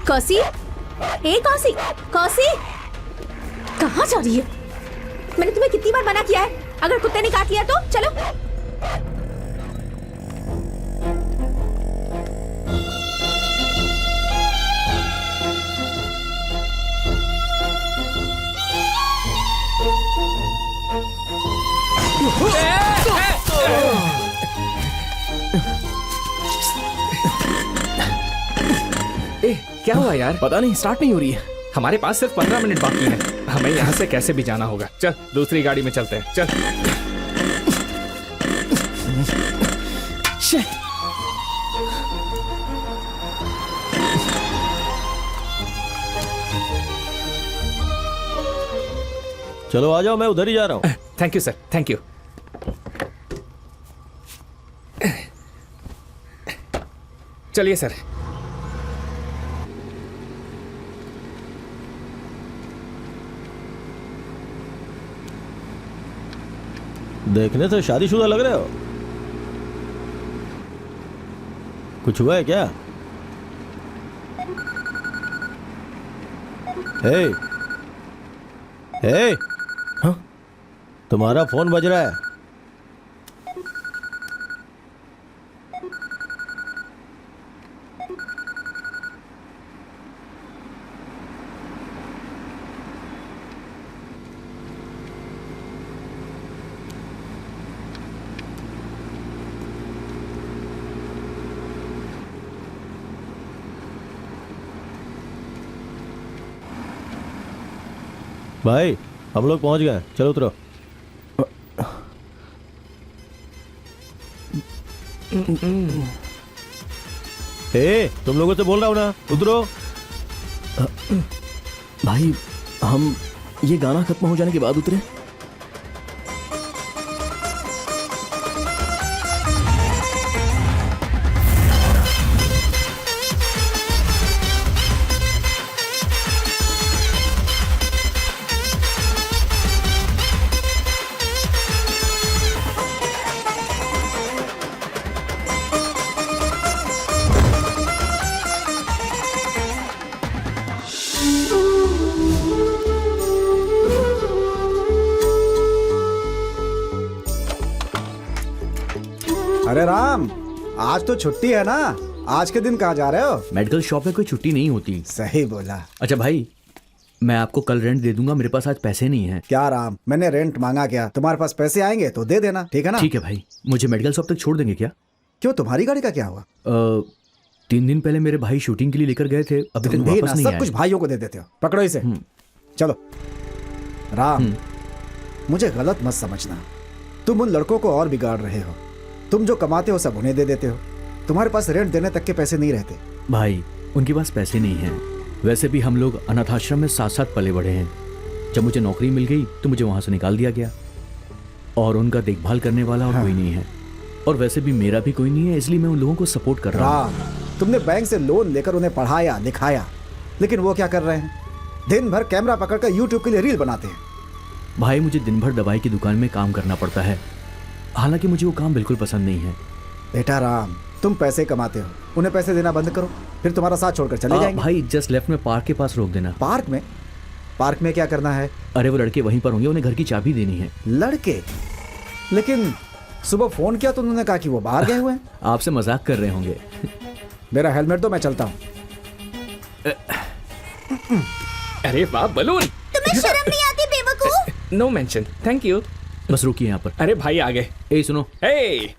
कौसी, ए कौसी, कौसी, कहाँ जा रही है? मैंने तुम्हें कितनी बार मना किया है, अगर कुत्ते ने काट लिया तो चलो। ए, क्या हुआ यार? पता नहीं, स्टार्ट नहीं हो रही है। हमारे पास सिर्फ 15 मिनट बाकी है। हमें यहाँ से कैसे भी जाना होगा। चल दूसरी गाड़ी में चलते हैं। चल। चलो आ जाओ, मैं उधर ही जा रहा हूँ। Thank you sir, thank you. चलिए सर। देखने से शादीशुदा लग रहे हो। कुछ हुआ है क्या? हे, हे, हाँ? तुम्हारा फोन बज रहा है। भाई हम लोग पहुंच गए, चलो उतरो। तुम लोगों से बोल रहा हूं ना, उतरो। भाई हम ये गाना खत्म हो जाने के बाद उतरे। अरे राम, आज तो छुट्टी है ना, आज के दिन कहाँ जा रहे हो? मेडिकल शॉप में कोई छुट्टी नहीं होती। सही बोला। अच्छा भाई, मैं आपको कल रेंट दे दूंगा, मेरे पास आज पैसे नहीं हैं। क्या राम, मैंने रेंट मांगा क्या? तुम्हारे पास पैसे आएंगे तो दे देना, ठीक है ना? ठीक है भाई, मुझे मेडिकल शॉप तक छोड़ देंगे क्या? क्यों, तुम्हारी गाड़ी का क्या हुआ? 3 दिन पहले मेरे भाई शूटिंग के लिए लेकर गए थे, अभी तक तुम भी वापस ना नहीं सब आए। कुछ भाइयों को दे देते हो। पकड़ो इसे, चलो। राम, मुझे गलत मत समझना, तुम उन लड़कों को और बिगाड़ रहे हो। तुम जो कमाते हो सब उन्हें दे देते हो, तुम्हारे पास रेंट देने तक के पैसे नहीं रहते। भाई उनके पास पैसे नहीं हैं। वैसे भी हम लोग अनाथ आश्रम में साथ साथ पले बढ़े हैं। जब मुझे नौकरी मिल गई तो मुझे वहां से निकाल दिया गया, और उनका देखभाल करने वाला और कोई नहीं है। और वैसे भी मेरा भी कोई नहीं है, इसलिए मैं उन लोगों को सपोर्ट कर रहा हूँ। तुमने बैंक से लोन लेकर उन्हें पढ़ाया लिखाया, लेकिन वो क्या कर रहे हैं? दिन भर कैमरा पकड़कर यूट्यूब के लिए रील बनाते हैं। भाई मुझे दिन भर दवाई की दुकान में काम करना पड़ता है, हालांकि मुझे वो काम बिल्कुल पसंद नहीं है। बेटा राम, तुम पैसे कमाते हो, उन्हें पैसे देना बंद करो, फिर तुम्हारा साथ छोड़कर चले जाएंगे। भाई जस्ट लेफ्ट में पार्क के पास रोक देना। पार्क में? पार्क में क्या करना है? अरे वो लड़के वहीं पर होंगे, उन्हें घर की चाबी देनी है। लड़के? लेकिन सुबह फोन किया तो उन्होंने कहा कि वो बाहर गए हुए हैं। आपसे मजाक कर रहे होंगे। मेरा हेलमेट दो, मैं चलता हूँ। अरे वाह बलून, तुम्हें शर्म नहीं आती बेवकूफ? No mention, thank you. बस रुकिए यहाँ पर। अरे भाई आगे। ए सुनो, ए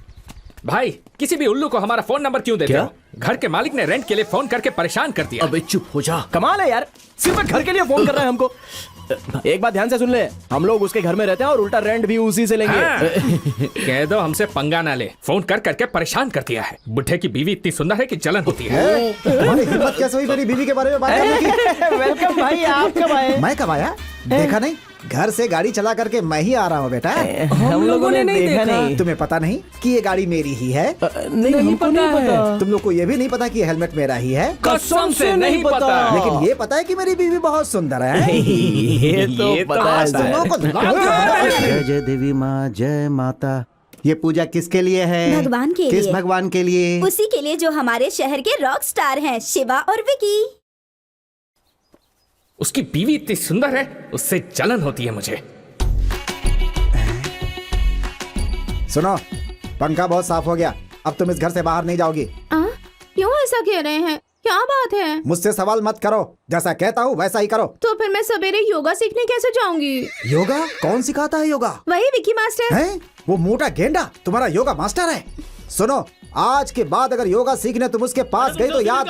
भाई, किसी भी उल्लू को हमारा फोन नंबर क्यों देते क्या? हो? घर के मालिक ने रेंट के लिए फोन करके परेशान कर दिया। अबे चुप हो जा। कमाल है यार, सिर्फ घर के लिए फोन कर रहा है हमको। एक बात ध्यान से सुन ले, हम लोग उसके घर में रहते हैं और उल्टा रेंट भी उसी से लेंगे। हाँ। कह दो हमसे पंगा ना ले, फोन कर करके परेशान कर दिया है। बुढ़े की बीवी इतनी सुंदर है कि जलन होती है। तुम्हारी हिम्मत कैसे हुई मेरी बीवी के बारे में बात करने की? वेलकम भाई, आप कब आए? मैं कब आया? देखा नहीं? घर से गाड़ी चला करके मैं ही आ रहा हूँ बेटा। हम लोगों ने नहीं देखा। नहीं, तुम्हें पता नहीं कि ये गाड़ी मेरी ही है? नहीं हमको नहीं पता। तुम लोग को ये भी नहीं पता कि ये हेलमेट मेरा ही है? कसम से नहीं पता। लेकिन ये पता है कि मेरी बीवी बहुत सुंदर है। ये तो पता आज तुम है। लोगों को जय जय देवी माँ, जय माता। ये पूजा किसके लिए है? भगवान के किस लिए। भगवान के लिए? उसी के लिए जो हमारे शहर के रॉक स्टार हैं, शिवा और विकी। उसकी बीवी इतनी सुंदर है, उससे जलन होती है मुझे। सुनो, पंखा बहुत साफ हो गया, अब तुम इस घर से बाहर नहीं जाओगी। क्यों ऐसा कह रहे हैं? क्या बात है? मुझसे सवाल मत करो, जैसा कहता हूँ वैसा ही करो। तो फिर मैं सवेरे योगा सीखने कैसे जाऊंगी? योगा? कौन सिखाता है योगा? वही विकी मास्टर। हैं? वो मोटा गेंडा तुम्हारा योगा मास्टर है? सुनो, आज के बाद अगर योगा सीखने तुम उसके पास गई तो याद।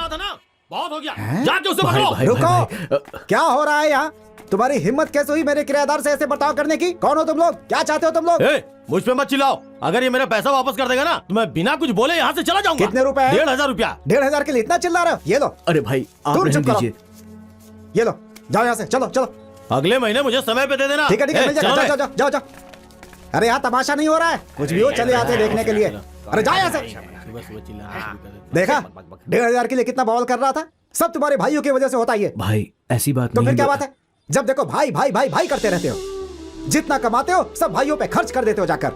बहुत हो गया, हैं? जाके उसे पकड़ो। रुको, क्या हो रहा है यहाँ? तुम्हारी हिम्मत कैसे हुई मेरे किराएदार से ऐसे बर्ताव करने की? कौन हो तुम लोग? क्या चाहते हो तुम लोग? मुझ पे मत चिल्लाओ, अगर ये मेरा पैसा वापस कर देगा ना तो मैं बिना कुछ बोले यहाँ से चला जाऊंगा। कितने रुपए हैं? 1500 रुपया। 1500 के लिए इतना चिल्ला रहे हो? ये लो। अरे भाई आप तुम रहने चुप करो। दीजिए। ये लो, जाओ यहाँ से, चलो चलो। अगले महीने मुझे समय पे दे देना। ठीक है ठीक है, मिल जाएगा। चलो जाओ रे। जाओ जाओ जाओ। अरे यहाँ तमाशा नहीं हो रहा है, कुछ भी हो चले आते देखने के लिए। अरे जाओ यहाँ से। देखा, 1500 के लिए कितना बवाल कर रहा था? सब तुम्हारे भाइयों की वजह से होता ही है। भाई ऐसी बात तो नहीं फिर क्या है। बात है? जब देखो भाई भाई भाई भाई करते रहते हो, जितना कमाते हो सब भाइयों पे खर्च कर देते हो जाकर।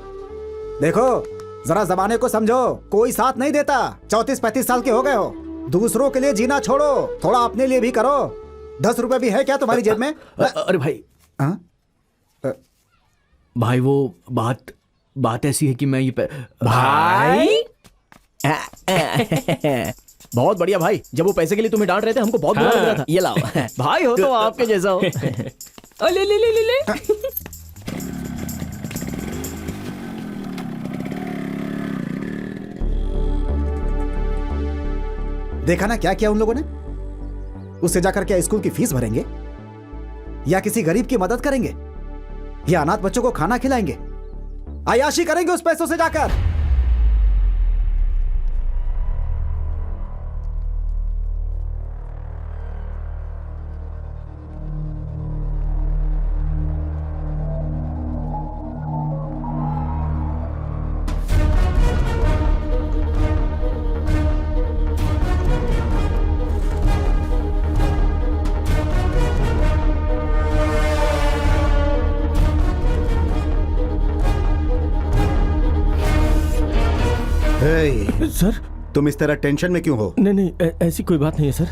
देखो, जरा जमाने को समझो, कोई साथ नहीं देता। 34-35 साल के हो गए हो, दूसरों के लिए जीना छोड़ो, थोड़ा अपने लिए भी करो। 10 रुपए भी है क्या तुम्हारी जेब में? अरे भाई, हाँ? भाई वो बात ऐसी है कि मैं ये भाई बहुत बढ़िया भाई, जब वो पैसे के लिए तुम्हें डांट रहे थे हमको बहुत बुरा लग रहा था। ये लाओ भाई, हो तो आपके जैसा हो। ले ले ले ले ले। देखा ना क्या किया उन लोगों ने? उससे जाकर क्या स्कूल की फीस भरेंगे, या किसी गरीब की मदद करेंगे, या अनाथ बच्चों को खाना खिलाएंगे, अय्याशी करेंगे उस पैसों से जाकर। सर तुम इस तरह टेंशन में क्यों हो? नहीं नहीं, ऐसी कोई बात नहीं है सर।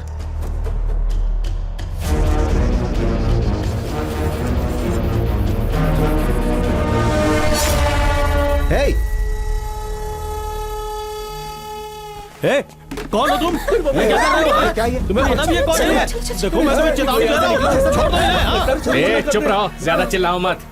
हे, कौन हो तुम? क्या कर रहे हो? क्या ये? तुम्हें पता भी है कौन है? देखो मैं तुम्हें चेतावनी दे रहा हूँ, छोड़ दो इन्हें, हाँ? ए, चुप रहो, ज्यादा चिल्लाओ मत।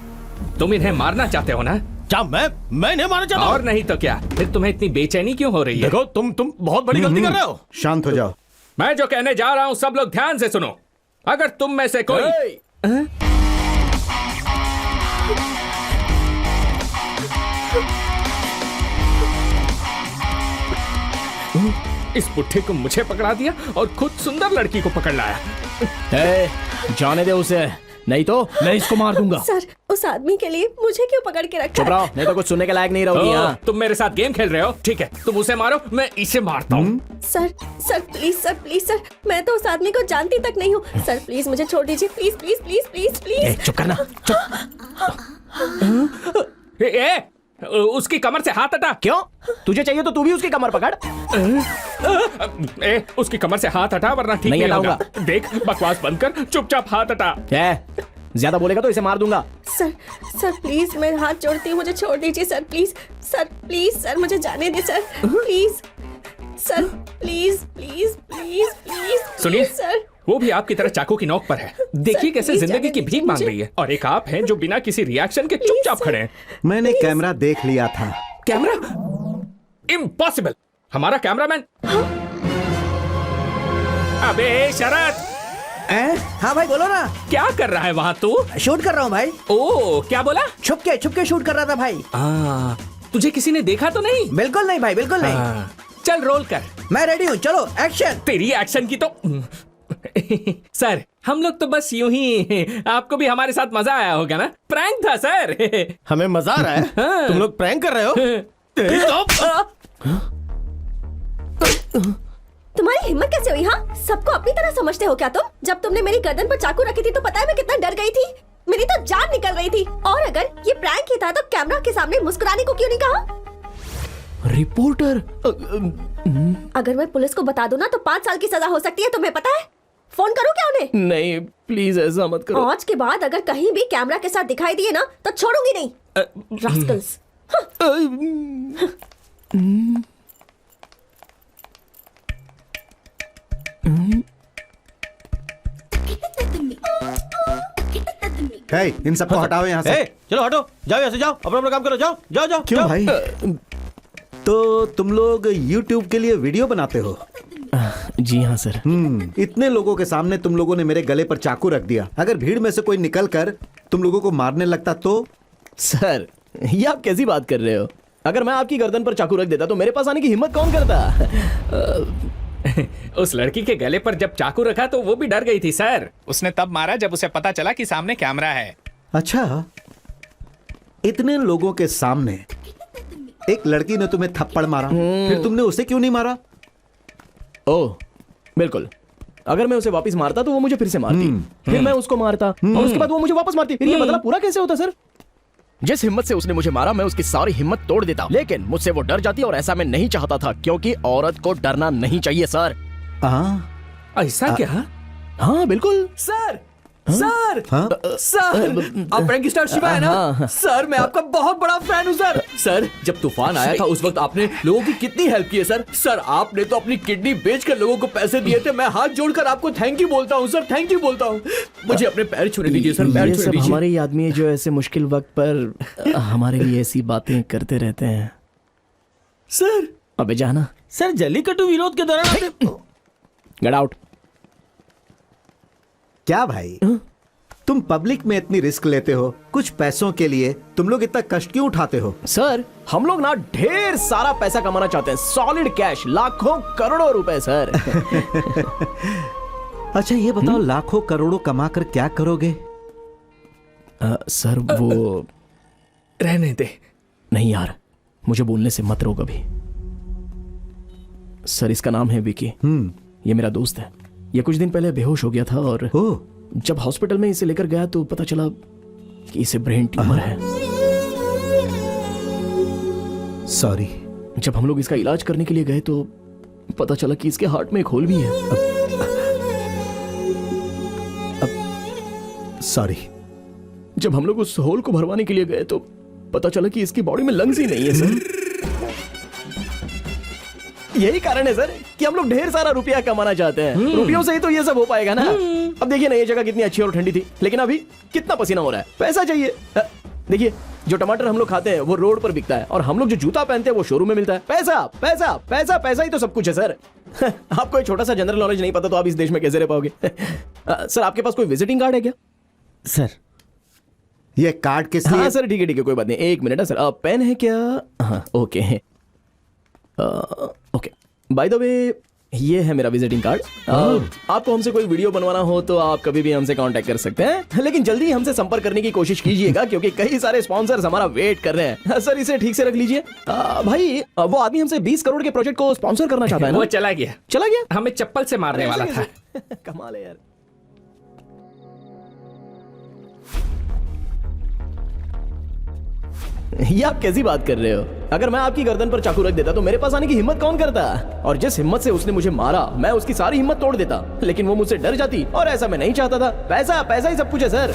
तुम इन्हें मारना चाहते हो ना? क्या मैं इन्हें मारना चाहता हूँ? और नहीं तो क्या? फिर तुम्हें इतनी बेचैनी क्यों हो रही है? देखो तुम बहुत बड़ी गलती कर रहे हो। शांत हो जाओ। मैं जो कहने जा रहा हूं सब लोग ध्यान से सुनो। अगर तुम में से कोई इस पुट्ठे को मुझे पकड़ा दिया और खुद सुंदर लड़की को पकड़ लाया। जाने दे उसे, नहीं तो मैं इसको मार दूंगा। सर, उस आदमी के लिए मुझे क्यों पकड़ के रखा चुप है? रहो, नहीं तो कुछ सुनने के लायक नहीं रहोगी। यहाँ तुम मेरे साथ गेम खेल रहे हो? ठीक है, तुम उसे मारो, मैं इसे मारता हूँ। सर प्लीज सर, मैं तो उस आदमी को जानती तक नहीं हूँ। सर प्लीज मुझे छोड़ दीजिए, please please please please please. चुप करना, ए, उसकी कमर से हाथ हटा। क्यों? तुझे चाहिए तो तू भी उसकी कमर पकड़। उसकी कमर से हाथ हटा वरना ठीक नहीं नहीं होगा। हटाऊंगा। देख, बकवास बंद कर, चुपचाप हाथ हटा। ज्यादा बोलेगा तो इसे मार दूंगा। सर प्लीज, मैं हाथ जोड़ती हूँ, मुझे छोड़ दीजिए सर, प्लीज सर मुझे जाने दे sir, please sir, please please please please. सुनिए सर, वो भी आपकी तरह चाकू की नोक पर है। देखिए कैसे प्लीज जिंदगी जाने की भीख दीजिए मांग मुझे। रही है, और एक आप हैं जो बिना किसी रिएक्शन के चुपचाप सर। खड़े हैं। मैंने कैमरा देख लिया था। कैमरा? इम्पॉसिबल। हमारा कैमरामैन। अबे शरद, हाँ भाई बोलो ना। क्या कर रहा है वहाँ तू? शूट कर रहा हूँ भाई। ओ, क्या बोला? छुप के शूट कर रहा था भाई। तुझे किसी ने देखा तो नहीं? बिल्कुल नहीं भाई, बिल्कुल नहीं। चल रोल कर। मैं रेडी हूँ, चलो एक्शन। तेरी एक्शन की तो सर, हम लोग तो बस यूं ही, आपको भी हमारे साथ मजा आया होगा ना? प्रैंक था सर। हमें मजा आ रहा है? हाँ। तुम लोग प्रैंक कर रहे हो? तेरी तो तुम्हारी हिम्मत कैसे हुई? हाँ, सबको अपनी तरह समझते हो क्या तुम? जब तुमने मेरी गर्दन पर चाकू रखी थी तो पता है मैं कितना डर गई थी। मेरी तो जान निकल रही थी। और अगर ये प्रैंक ही था तो कैमरा के सामने मुस्कुराने को क्यों नहीं कहा? रिपोर्टर, अगर मैं पुलिस को बता दूं ना तो 5 साल की सजा हो सकती है, तुम्हें पता है? फोन करूँ क्या उन्हें? नहीं प्लीज ऐसा मत करो। आज के बाद अगर कहीं भी कैमरा के साथ दिखाई दिए ना तो छोड़ूंगी नहीं। रास्कल्स। हे, इन सबको हटाओ यहाँ से। ए, चलो हटो, जाओ यहाँ से, जाओ अपना अपना काम करो, जाओ जाओ जाओ। क्यों जाओ। भाई? तो तुम लोग YouTube के लिए वीडियो बनाते हो? जी हाँ सर। इतने लोगों के सामने तुम लोगों ने मेरे गले पर चाकू रख दिया। अगर भीड़ में से कोई निकल कर तुम लोगों को मारने लगता तो? सर ये आप कैसी बात कर रहे हो? अगर मैं आपकी गर्दन पर चाकू रख देता तो मेरे पास आने की हिम्मत कौन करता? उस लड़की के गले पर जब चाकू रखा तो वो भी डर गई थी सर। उसने तब मारा जब उसे पता चला कि सामने कैमरा है। अच्छा, इतने लोगों के सामने एक लड़की ने तुम्हें थप्पड़ मारा, फिर तुमने उसे क्यों नहीं मारा? ओह बिल्कुल, अगर मैं उसे वापस मारता तो वो मुझे फिर से मारती, फिर मैं उसको मारता और उसके बाद वो मुझे वापस मारती। फिर ये बदला पूरा कैसे होता सर? जिस हिम्मत से उसने मुझे मारा मैं उसकी सारी हिम्मत तोड़ देता, लेकिन मुझसे वो डर जाती और ऐसा मैं नहीं चाहता था क्योंकि औरत को डरना नहीं चाहिए सर। ऐसा क्या? हाँ बिल्कुल सर सर सर, आप प्रैंक स्टार शिवा है ना? सर मैं आपका बहुत बड़ा फैन हूँ सर। सर जब तूफान आया था उस वक्त आपने लोगों की कितनी हेल्प की है सर। सर आपने तो अपनी किडनी बेचकर लोगों को पैसे दिए थे। मैं हाथ जोड़कर आपको थैंक यू बोलता हूँ सर, थैंक यू बोलता हूँ। मुझे अपने पैर छूने दीजिए सर, पैर ये छूने सब दीजिए। हमारे ही आदमी है जो ऐसे मुश्किल वक्त पर हमारे लिए ऐसी बातें करते रहते हैं। सर अबे जाना, सर जल्लीकट्टू विरोध के दौरान गेट आउट। क्या भाई, तुम पब्लिक में इतनी रिस्क लेते हो कुछ पैसों के लिए? तुम लोग इतना कष्ट क्यों उठाते हो? सर हम लोग ना ढेर सारा पैसा कमाना चाहते हैं, सॉलिड कैश, लाखों करोड़ों रुपए सर। अच्छा ये बताओ, लाखों करोड़ों कमा कर क्या करोगे? सर वो रहने दे। नहीं यार, मुझे बोलने से मत रोक अभी। सर इसका नाम है विकी। ये मेरा दोस्त है। ये कुछ दिन पहले बेहोश हो गया था और ओह, जब हॉस्पिटल में इसे लेकर गया तो पता चला कि इसे ब्रेन ट्यूमर है। सॉरी। जब हम लोग इसका इलाज करने के लिए गए तो पता चला कि इसके हार्ट में एक होल भी है। सॉरी। जब हम लोग उस होल को भरवाने के लिए गए तो पता चला कि इसकी बॉडी में लंग्स ही नहीं है सर। यही कारण है सर कि हम लोग ढेर सारा रुपया कमाना चाहते हैं। रुपयों से ही तो ये सब हो पाएगा ना। अब देखिए ना, ये जगह कितनी अच्छी और ठंडी थी, लेकिन अभी कितना पसीना हो रहा है। पैसा चाहिए। देखिए जो टमाटर हम लोग खाते हैं वो रोड पर बिकता है और हम लोग जो जूता पहनते हैं वो शोरूम में मिलता है। पैसा पैसा पैसा पैसा ही तो सब कुछ है सर। आपको एक छोटा सा जनरल नॉलेज नहीं पता तो आप इस देश में कैसे रह पाओगे? सर आपके पास कोई विजिटिंग कार्ड है क्या? सर ये कार्ड किस लिए? हाँ सर ठीक है कोई बात नहीं, एक मिनट है सर। पेन है क्या? हाँ okay okay. By the way ये है मेरा विजिटिंग कार्ड। आपको हमसे कोई वीडियो बनवाना हो तो आप कभी भी हमसे कांटेक्ट कर सकते हैं, लेकिन जल्दी ही हमसे संपर्क करने की कोशिश कीजिएगा क्योंकि कई सारे स्पॉन्सर्स हमारा वेट कर रहे हैं। सर इसे ठीक से रख लीजिए। भाई वो आदमी हमसे 20 करोड़ के प्रोजेक्ट को स्पॉन्सर करना चाहता है ना? वो चला गया, चला गया? हमें चप्पल से मारने वाला था। कमाल है यार। ये आप कैसी बात कर रहे हो? अगर मैं आपकी गर्दन पर चाकू रख देता तो मेरे पास आने की हिम्मत कौन करता? और जिस हिम्मत से उसने मुझे मारा मैं उसकी सारी हिम्मत तोड़ देता, लेकिन वो मुझसे डर जाती और ऐसा मैं नहीं चाहता था। पैसा पैसा ही सब कुछ है सर।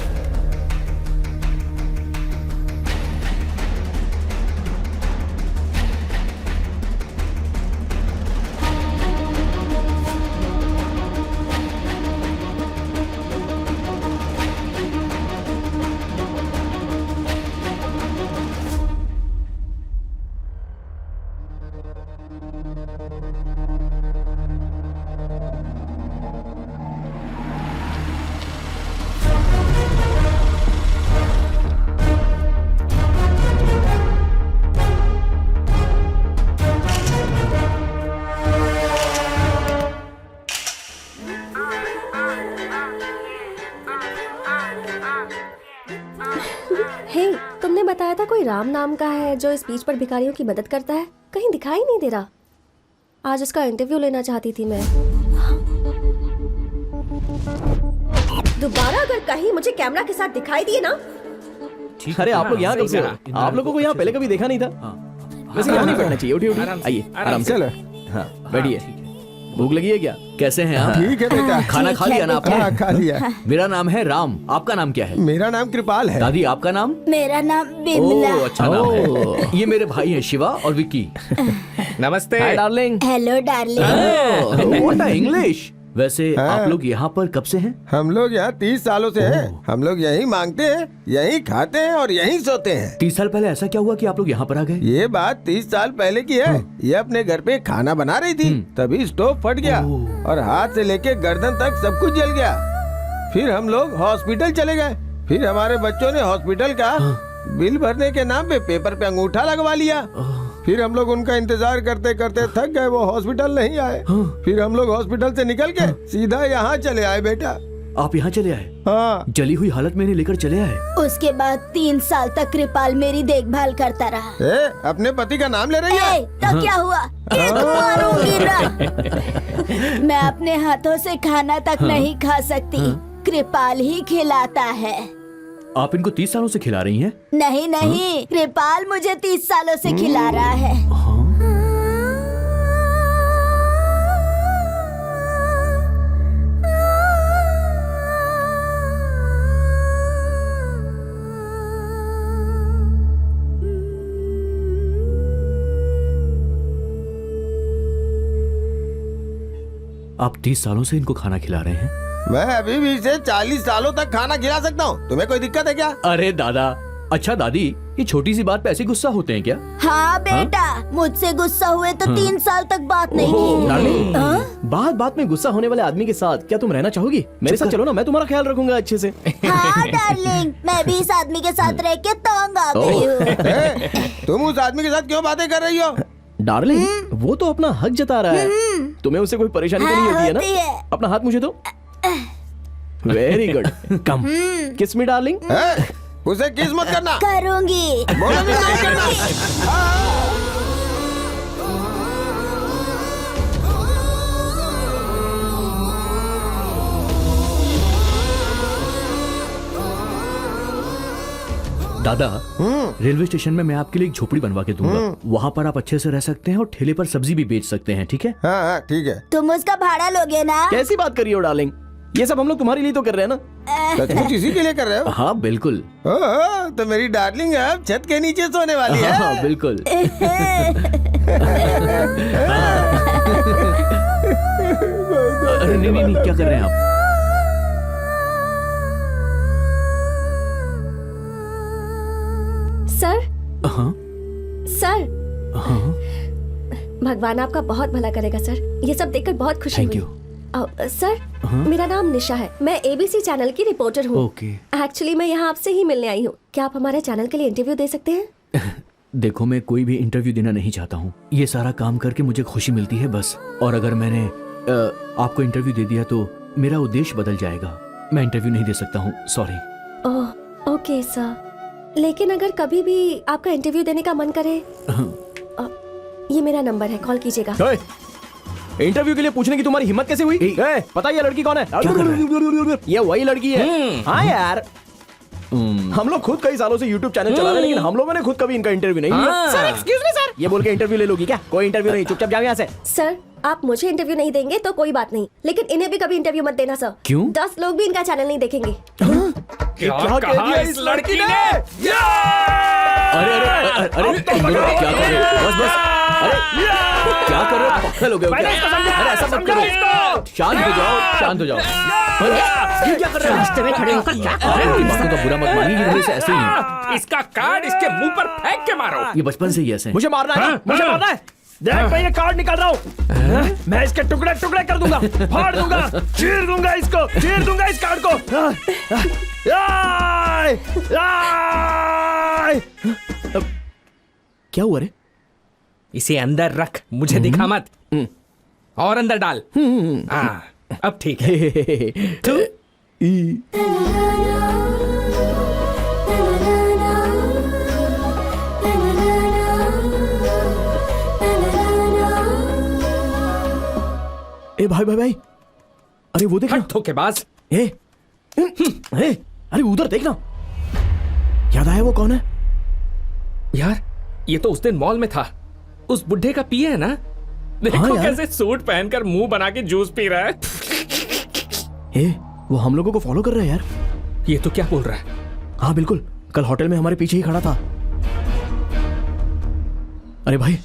हे, तुमने बताया था कोई राम नाम का है जो इस बीच पर भिखारियों की मदद करता है, कहीं दिखाई नहीं दे रहा। आज उसका इंटरव्यू लेना चाहती थी मैं। दोबारा अगर कहीं मुझे कैमरा के साथ दिखाई दिए ना। अरे आप लोग यहाँ कब से हो? आप लोगों को यहाँ पहले कभी देखा नहीं था। वैसे यहाँ नहीं बैठना चाहिए, उठिए उठिए, आइए आराम से। हाँ बैठिए। भूख लगी है क्या? कैसे हैं आप? ठीक है बेटा। खाना खा लिया ना आपने? हाँ, खा लिया। मेरा नाम है राम, आपका नाम क्या है? मेरा नाम कृपाल है। दादी आपका नाम? मेरा नाम बिमला। ओह अच्छा नाम है। ये मेरे भाई हैं शिवा और विक्की। नमस्ते। Hi darling. Hello darling. What English. वैसे हाँ। आप लोग यहाँ पर कब से हैं? हम लोग यहाँ 30 सालों से हैं। हम लोग यहीं मांगते हैं, यहीं खाते हैं और यहीं सोते हैं। 30 साल पहले ऐसा क्या हुआ कि आप लोग यहाँ पर आ गए? ये बात 30 साल पहले की है। ये अपने घर पे खाना बना रही थी, तभी स्टोव फट गया और हाथ से लेके गर्दन तक सब कुछ जल गया। फिर हम लोग हॉस्पिटल चले गए। फिर हमारे बच्चों ने हॉस्पिटल का बिल भरने के नाम पे पेपर पे अंगूठा लगवा लिया। फिर हम लोग उनका इंतजार करते करते थक गए, वो हॉस्पिटल नहीं आए। फिर हम लोग हॉस्पिटल से निकल के सीधा यहाँ चले आए बेटा। आप यहाँ चले आए? हाँ। जली हुई हालत में इन्हें लेकर चले आए? उसके बाद 3 साल तक कृपाल मेरी देखभाल करता रहा। अपने पति का नाम ले रही है? तो क्या हुआ? एक मारूंगी ना। मैं अपने हाथों से खाना तक नहीं खा सकती, कृपाल ही खिलाता है। आप इनको 30 सालों से खिला रही हैं? नहीं नहीं, कृपाल मुझे 30 सालों से खिला रहा है। आप 30 सालों से इनको खाना खिला रहे हैं? मैं अभी भी इसे 40 सालों तक खाना खिला सकता हूँ। तुम्हें कोई दिक्कत है क्या? अरे दादा, अच्छा दादी, ये छोटी सी बात पे ऐसे गुस्सा होते हैं क्या? हाँ बेटा, मुझसे गुस्सा हुए तो 3 साल तक बात नहीं की। डार्लिंग, हाँ? बात बात में गुस्सा होने वाले आदमी के साथ क्या तुम रहना चाहोगी? मेरे साथ चलो ना, मैं तुम्हारा ख्याल रखूंगा अच्छे से। हाँ डार्लिंग, मैं भी इस आदमी के साथ रह के तंग आ गई हूँ। तुम उस आदमी के साथ क्यों बातें कर रही हो? डार्लिंग, वो तो अपना हक जता रहा है। तुम्हें उससे कोई परेशानी तो नहीं होती है होती ना? है। अपना हाथ मुझे दो। Very good. कम किस मी डार्लिंग। उसे किस मत करना। करूंगी। बोलो भी नहीं करना। दादा, रेलवे स्टेशन में मैं आपके लिए एक झोपड़ी बनवा के दूंगा। वहाँ पर आप अच्छे से रह सकते हैं और ठेले पर सब्जी भी बेच सकते हैं, ठीक है? हाँ हाँ ठीक है। तुम उसका भाड़ा लोगे ना? कैसी बात कर रही हो डार्लिंग? ये सब हम लोग तुम्हारे लिए तो कर रहे हैं ना। सचमुच इसी के लिए कर रहे हो? हाँ बिल्कुल। तो मेरी डार्लिंग अब छत के नीचे सोने वाली है। हाँ बिल्कुल। अरे नहीं नहीं नहीं, क्या कर रहे हैं आप? सर, हाँ सर, हाँ, भगवान आपका बहुत भला करेगा सर। ये सब देखकर बहुत खुशी थैंक हुई। यू। सर, मेरा नाम निशा है। मैं एबीसी चैनल की रिपोर्टर हूँ। ओके। एक्चुअली मैं यहाँ आपसे ही मिलने आई हूँ। क्या आप हमारे चैनल के लिए इंटरव्यू दे सकते हैं? देखो, मैं कोई भी इंटरव्यू देना नहीं चाहता हूँ। ये सारा काम करके मुझे खुशी मिलती है बस। और अगर मैंने आपको इंटरव्यू दे दिया तो मेरा उद्देश्य बदल जाएगा। मैं इंटरव्यू नहीं दे सकता हूँ, सॉरी। ओह, ओके सर। लेकिन अगर कभी भी आपका इंटरव्यू देने का मन करे, ये मेरा नंबर है, कॉल कीजिएगा। इंटरव्यू के लिए पूछने की तुम्हारी हिम्मत कैसे हुई? पता ये लड़की कौन है? ये वही लड़की है। हाँ यार, हम लोग खुद कई सालों से YouTube चैनल चला रहे हैं, लेकिन हम लोगों ने खुद कभी इनका इंटरव्यू नहीं लिया। सर एक्सक्यूज मी सर, ये बोल के इंटरव्यू ले लोगी क्या? कोई इंटरव्यू नहीं, चुपचाप जाओ यहाँ से। सर, आप मुझे इंटरव्यू नहीं देंगे तो कोई बात नहीं, लेकिन इन्हें भी कभी इंटरव्यू मत देना सर। क्यों? 10 लोग भी इनका चैनल नहीं देखेंगे। क्या कहा इस लड़की ने? अरे अरे अरे अरे, तुम दोनों क्या कर रहे हो? बस बस, अरे क्या कर रहे हो? पागल हो गए हो क्या? अरे ऐसा मत करो, शांत हो जाओ, शांत हो जाओ। ये क्या कर रहे हो? रास्ते में खड़े होकर क्या कर रहे हो? बातों का बुरा मत मानिए, ये मेरे से ऐसे ही है। इसका कार्ड इसके मुंह पर फेंक के मारो। ये बचपन से ही ऐसे हैं। मुझे मारना है, मुझे मारना है। देख मैं ये कार्ड निकाल रहा हूँ। मैं इसके टुकड़े टुकड़े कर दूंगा, फाड़ दूंगा, चीर दूंगा इसको, चीर दूंगा इस कार्ड को। क्या हुआ रे? इसे अंदर रख, मुझे दिखा मत। और अंदर डाल। हाँ, अब ठीक है। ए भाई भाई भाई, अरे वो देखना। धोखेबाज। ए, अरे उधर देखना। याद आया वो कौन है? यार, ये तो उस दिन मॉल में था। उस बुढ़े का पिए है ना? देखो हाँ यार। कैसे सूट पहनकर मुंह बना के जूस पी रहा है। वो हम लोगों को फॉलो कर रहा है यार। ये तो क्या बोल रहा है? हाँ बिल्कुल, कल होटल में हमारे पीछे ही खड़ा था। अरे भाई,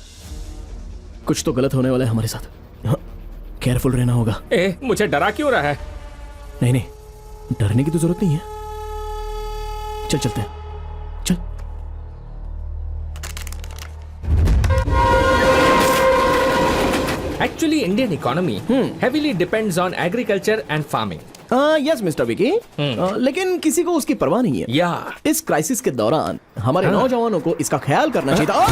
कुछ तो गलत होने वाला है हमारे साथ। हाँ, केयरफुल रहना होगा। मुझे डरा क्यों रहा है? नहीं नहीं, डरने की तो जरूरत नहीं है। चल चलते हैं, चल। Actually, Indian economy heavily depends on agriculture and farming. Yes mister Vicky, लेकिन किसी को उसकी परवाह नहीं है। Yeah. इस क्राइसिस के दौरान हमारे नौजवानों को इसका ख्याल करना चाहिए था।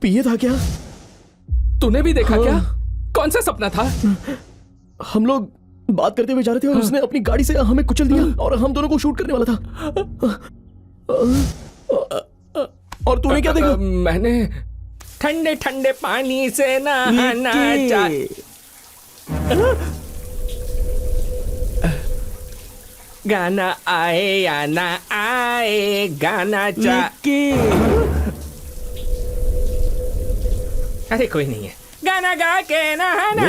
पिए था क्या? तूने भी देखा क्या? कौन सा सपना था? हम लोग बात करते हुए जा रहे थे और उसने अपनी गाड़ी से हमें कुचल दिया और हम दोनों को शूट करने वाला था। और तूने क्या देखा? मैंने ठंडे ठंडे पानी से नहाना गाना आए या ना आए, गाना अरे कोई नहीं है, गाना गा के नहाना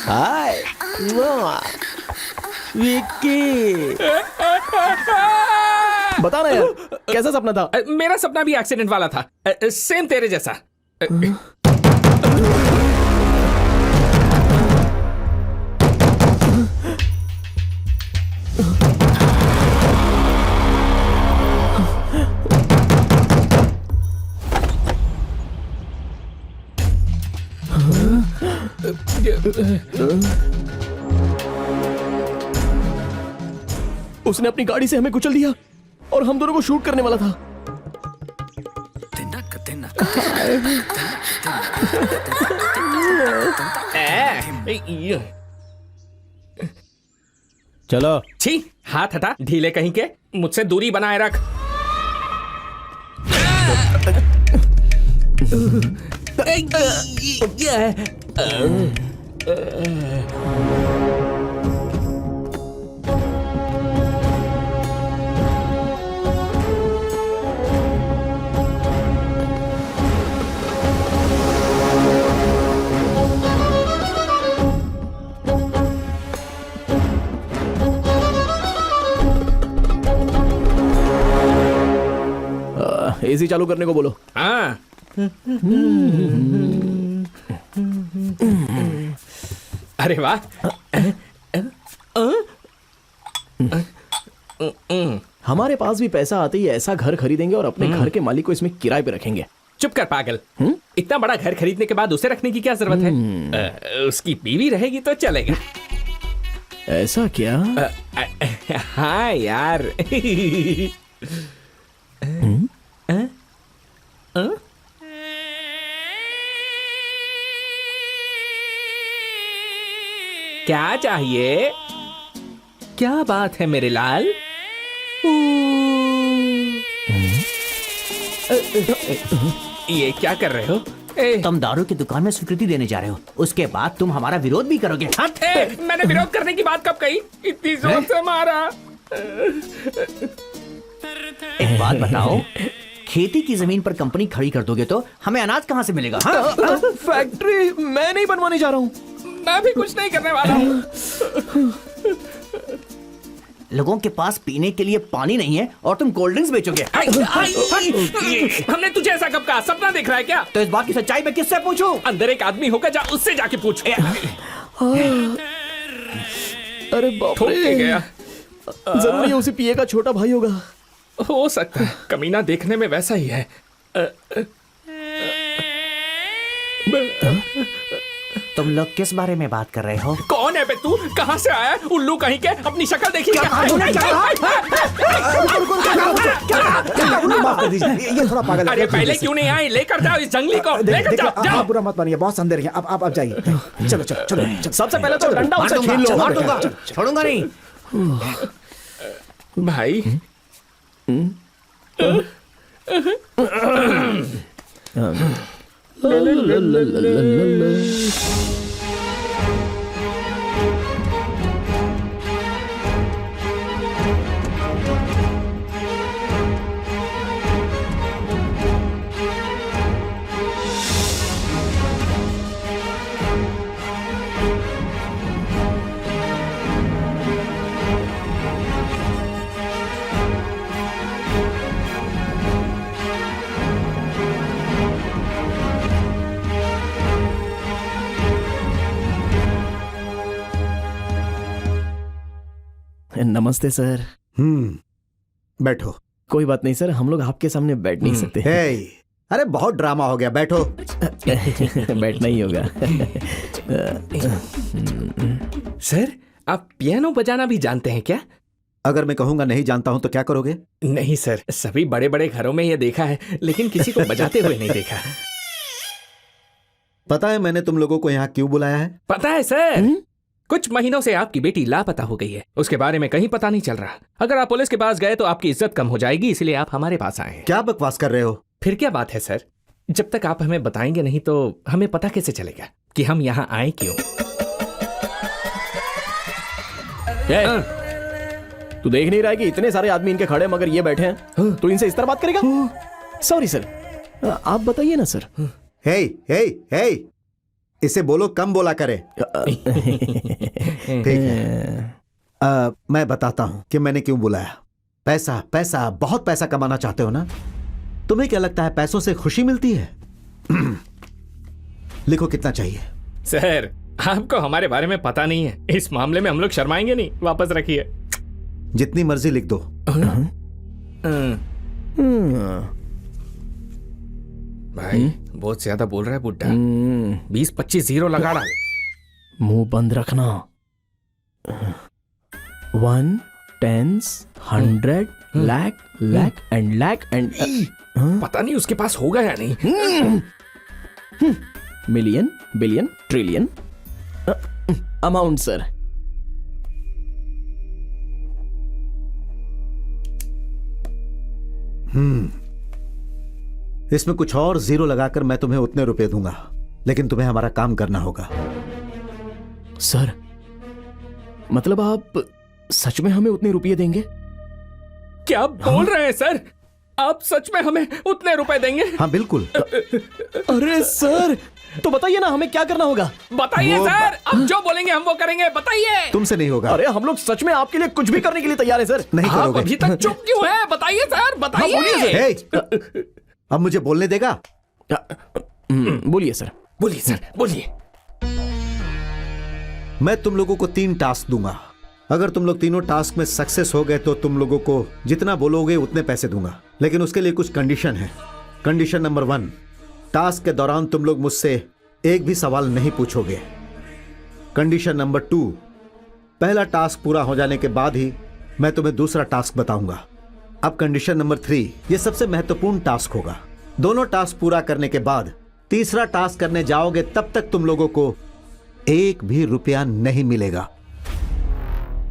हाय विक्की, बता ना यार, कैसा सपना था? मेरा सपना भी एक्सीडेंट वाला था, सेम तेरे जैसा। उसने अपनी गाड़ी से हमें कुचल दिया और हम दोनों को शूट करने वाला था। चलो। छी, हाथ हटा, ढीले कहीं के, मुझसे दूरी बनाए रख। एसी चालू करने को बोलो। हाँ। अरे वाह। हमारे पास भी पैसा आते ही ऐसा घर खरीदेंगे और अपने घर के मालिक को इसमें किराए पे रखेंगे। चुप कर पागल। इतना बड़ा घर खरीदने के बाद उसे रखने की क्या जरूरत है? उसकी बीवी रहेगी तो चलेगा। ऐसा क्या? हाँ यार। क्या चाहिए? क्या बात है मेरे लाल? ये क्या कर रहे हो? तुम दारू की दुकान में स्वीकृति देने जा रहे हो, उसके बाद तुम हमारा विरोध भी करोगे। मैंने विरोध करने की बात कब कही? इतनी जोर से मारा। एक बात बताओ, खेती की जमीन पर कंपनी खड़ी कर दोगे तो हमें अनाज कहाँ से मिलेगा? फैक्ट्री मैं नहीं बनवाने जा रहा हूँ। मैं भी कुछ नहीं करने वाला हूँ। लोगों के पास पीने के लिए पानी नहीं है और तुम कोल्ड ड्रिंक्स बेचोगे। हमने तुझे ऐसा कब कहा? सपना देख रहा है क्या? तो इस बात की सच्चाई मैं किससे पूछूं? अंदर एक आदमी होगा, जा उससे जाके पूछ। अरे बाप ठोक के रे, गया। जरूरी है उसे पिए का छोटा भाई होगा। हो सकता है, कमीना देखने में वैसा ही है। तुम लोग किस बारे में बात कर रहे हो? कौन है बे तू? कहाँ से आया? उल्लू कहीं के? अपनी शक्ल देखी क्या? माफ कर दीजिए, ये थोड़ा पागल है। अरे पहले क्यों नहीं आए? लेकर जाओ इस जंगली को, लेकर देखिए, जाओ, जाओ। आप बुरा मत मानिए, बहुत अंधेर है। आप जाइए। चलो चलो चलो। सबसे पहले तो डंडा उसे छीन लो। मार दूंगा, छोड़ूंगा नहीं। भाई नमस्ते सर। बैठो। कोई बात नहीं सर, हम लोग आपके सामने बैठ नहीं सकते। हे, अरे बहुत ड्रामा हो गया, बैठो। बैठना ही होगा। सर, आप पियानो बजाना भी जानते हैं क्या? अगर मैं कहूंगा नहीं जानता हूं तो क्या करोगे? नहीं सर, सभी बड़े बड़े घरों में ये देखा है, लेकिन किसी को बजाते हुए नहीं देखा। पता है मैंने तुम लोगों को यहाँ क्यों बुलाया है? पता है सर, कुछ महीनों से आपकी बेटी लापता हो गई है। उसके बारे में कहीं पता नहीं चल रहा। अगर आप पुलिस के पास गए तो आपकी इज्जत कम हो जाएगी, इसलिए आप हमारे पास आए हैं। क्या बकवास कर रहे हो? फिर क्या बात है सर? जब तक आप हमें बताएंगे नहीं तो हमें पता कैसे चलेगा कि हम यहाँ आए क्यों? तू देख नहीं रहा है कि इतने सारे आदमी इनके खड़े मगर ये बैठे हैं? तू इनसे इस तरह बात करेगा? सॉरी सर, आप बताइए ना सर। हे हे हे, इसे बोलो कम बोला करे। ठीक है, मैं बताता हूं कि मैंने क्यों बुलाया। पैसा पैसा, बहुत पैसा कमाना चाहते हो ना? तुम्हें क्या लगता है पैसों से खुशी मिलती है? लिखो कितना चाहिए। सर, आपको हमारे बारे में पता नहीं है। इस मामले में हम लोग शर्माएंगे नहीं। वापस रखिए। जितनी मर्जी लिख दो। भाई बहुत ज्यादा बोल रहा है बुड्ढा। 20-25 जीरो लगा डाल। मुंह बंद रखना। 1 10 100 लाख लाख एंड पता नहीं उसके पास होगा या नहीं। Million billion trillion amount sir. इसमें कुछ और जीरो लगाकर मैं तुम्हें उतने रुपए दूंगा, लेकिन तुम्हें हमारा काम करना होगा। सर, मतलब आप सच में हमें उतने रुपये देंगे? क्या बोल रहे हैं सर? आप सच में हमें उतने रुपए देंगे? हाँ बिल्कुल। अरे सर, तो बताइए ना हमें क्या करना होगा? बताइए सर, आप जो बोलेंगे हम वो करेंगे। बताइए। तुमसे नहीं होगा। अरे हम लोग सच में आपके लिए कुछ भी करने के लिए तैयार है सर। नहीं आप करोगे। अभी तक चुप क्यों है? बताइए सर, बताइए। हे, अब मुझे बोलने देगा? बोलिए सर। बोलिए सर, बोलिए। मैं तुम लोगों को 3 टास्क दूंगा। अगर तुम लोग तीनों टास्क में सक्सेस हो गए तो तुम लोगों को जितना बोलोगे उतने पैसे दूंगा, लेकिन उसके लिए कुछ कंडीशन है। कंडीशन नंबर 1, टास्क के दौरान तुम लोग मुझसे एक भी सवाल नहीं पूछोगे। कंडीशन नंबर 2, पहला टास्क पूरा हो जाने के बाद ही मैं तुम्हें दूसरा टास्क बताऊंगा। अब कंडीशन नंबर 3, यह सबसे महत्वपूर्ण टास्क होगा। दोनों टास्क पूरा करने के बाद तीसरा टास्क करने जाओगे तब तक तुम लोगों को एक भी रुपया नहीं मिलेगा।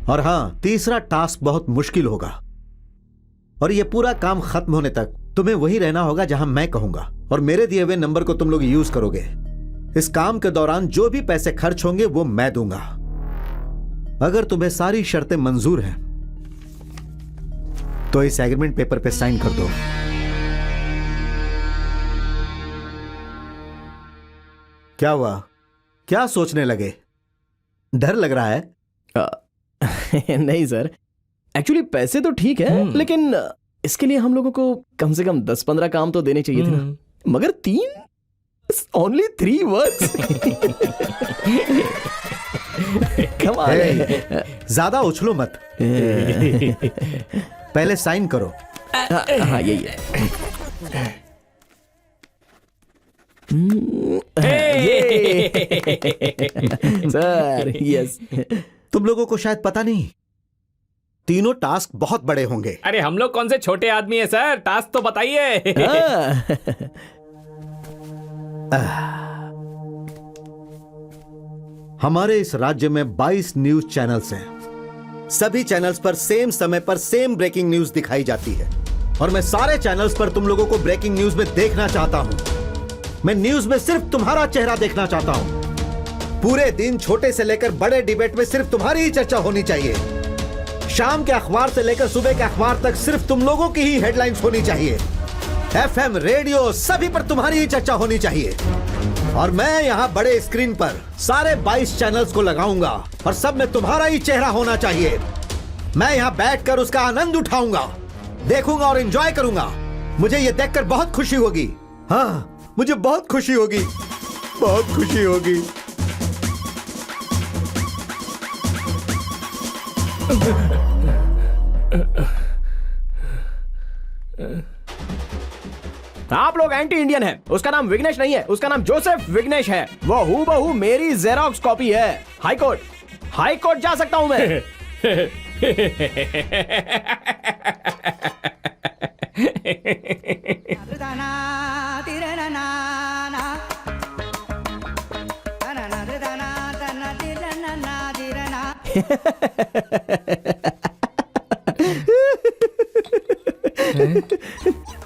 और हां, तीसरा टास्क बहुत मुश्किल होगा और यह पूरा काम खत्म होने तक तुम्हें वही रहना होगा जहां मैं कहूंगा, और मेरे दिए हुए नंबर को तुम लोग यूज करोगे। इस काम के दौरान जो भी पैसे खर्च होंगे वो मैं दूंगा। अगर तुम्हें सारी शर्तें मंजूर हैं तो इस एग्रीमेंट पेपर पे साइन कर दो। क्या हुआ? क्या सोचने लगे? डर लग रहा है? नहीं सर, एक्चुअली पैसे तो ठीक है, लेकिन इसके लिए हम लोगों को कम से कम 10-15 काम तो देने चाहिए थे ना। मगर 3, ओनली 3 वर्ड्स। ज्यादा उछलो मत। पहले साइन करो। हाँ यही है। Sir yes. तुम लोगों को शायद पता नहीं, तीनों टास्क बहुत बड़े होंगे। अरे हम लोग कौन से छोटे आदमी है सर, टास्क तो बताइए। हमारे इस राज्य में 22 न्यूज चैनल्स हैं। सभी चैनल्स पर सेम समय पर सेम ब्रेकिंग न्यूज दिखाई जाती है और मैं सारे चैनल्स पर तुम लोगों को ब्रेकिंग न्यूज में देखना चाहता हूं। मैं न्यूज में सिर्फ तुम्हारा चेहरा देखना चाहता हूं। पूरे दिन छोटे से लेकर बड़े डिबेट में सिर्फ तुम्हारी ही चर्चा होनी चाहिए। शाम के अखबार से लेकर सुबह के अखबार तक सिर्फ तुम लोगों की ही हेडलाइंस होनी चाहिए। एफएम, रेडियो सभी पर तुम्हारी ही चर्चा होनी चाहिए। और मैं यहाँ बड़े स्क्रीन पर सारे 22 चैनल्स को लगाऊंगा और सब में तुम्हारा ही चेहरा होना चाहिए। मैं यहाँ बैठकर उसका आनंद उठाऊंगा, देखूंगा और एंजॉय करूंगा। मुझे ये देखकर बहुत खुशी होगी। हाँ, मुझे बहुत खुशी होगी, बहुत खुशी होगी। आप लोग एंटी इंडियन हैं। उसका नाम विघ्नेश नहीं है, उसका नाम जोसेफ विघ्नेश है। वो हूबहू मेरी जेरोक्स कॉपी है। हाई कोर्ट जा सकता हूं मैं।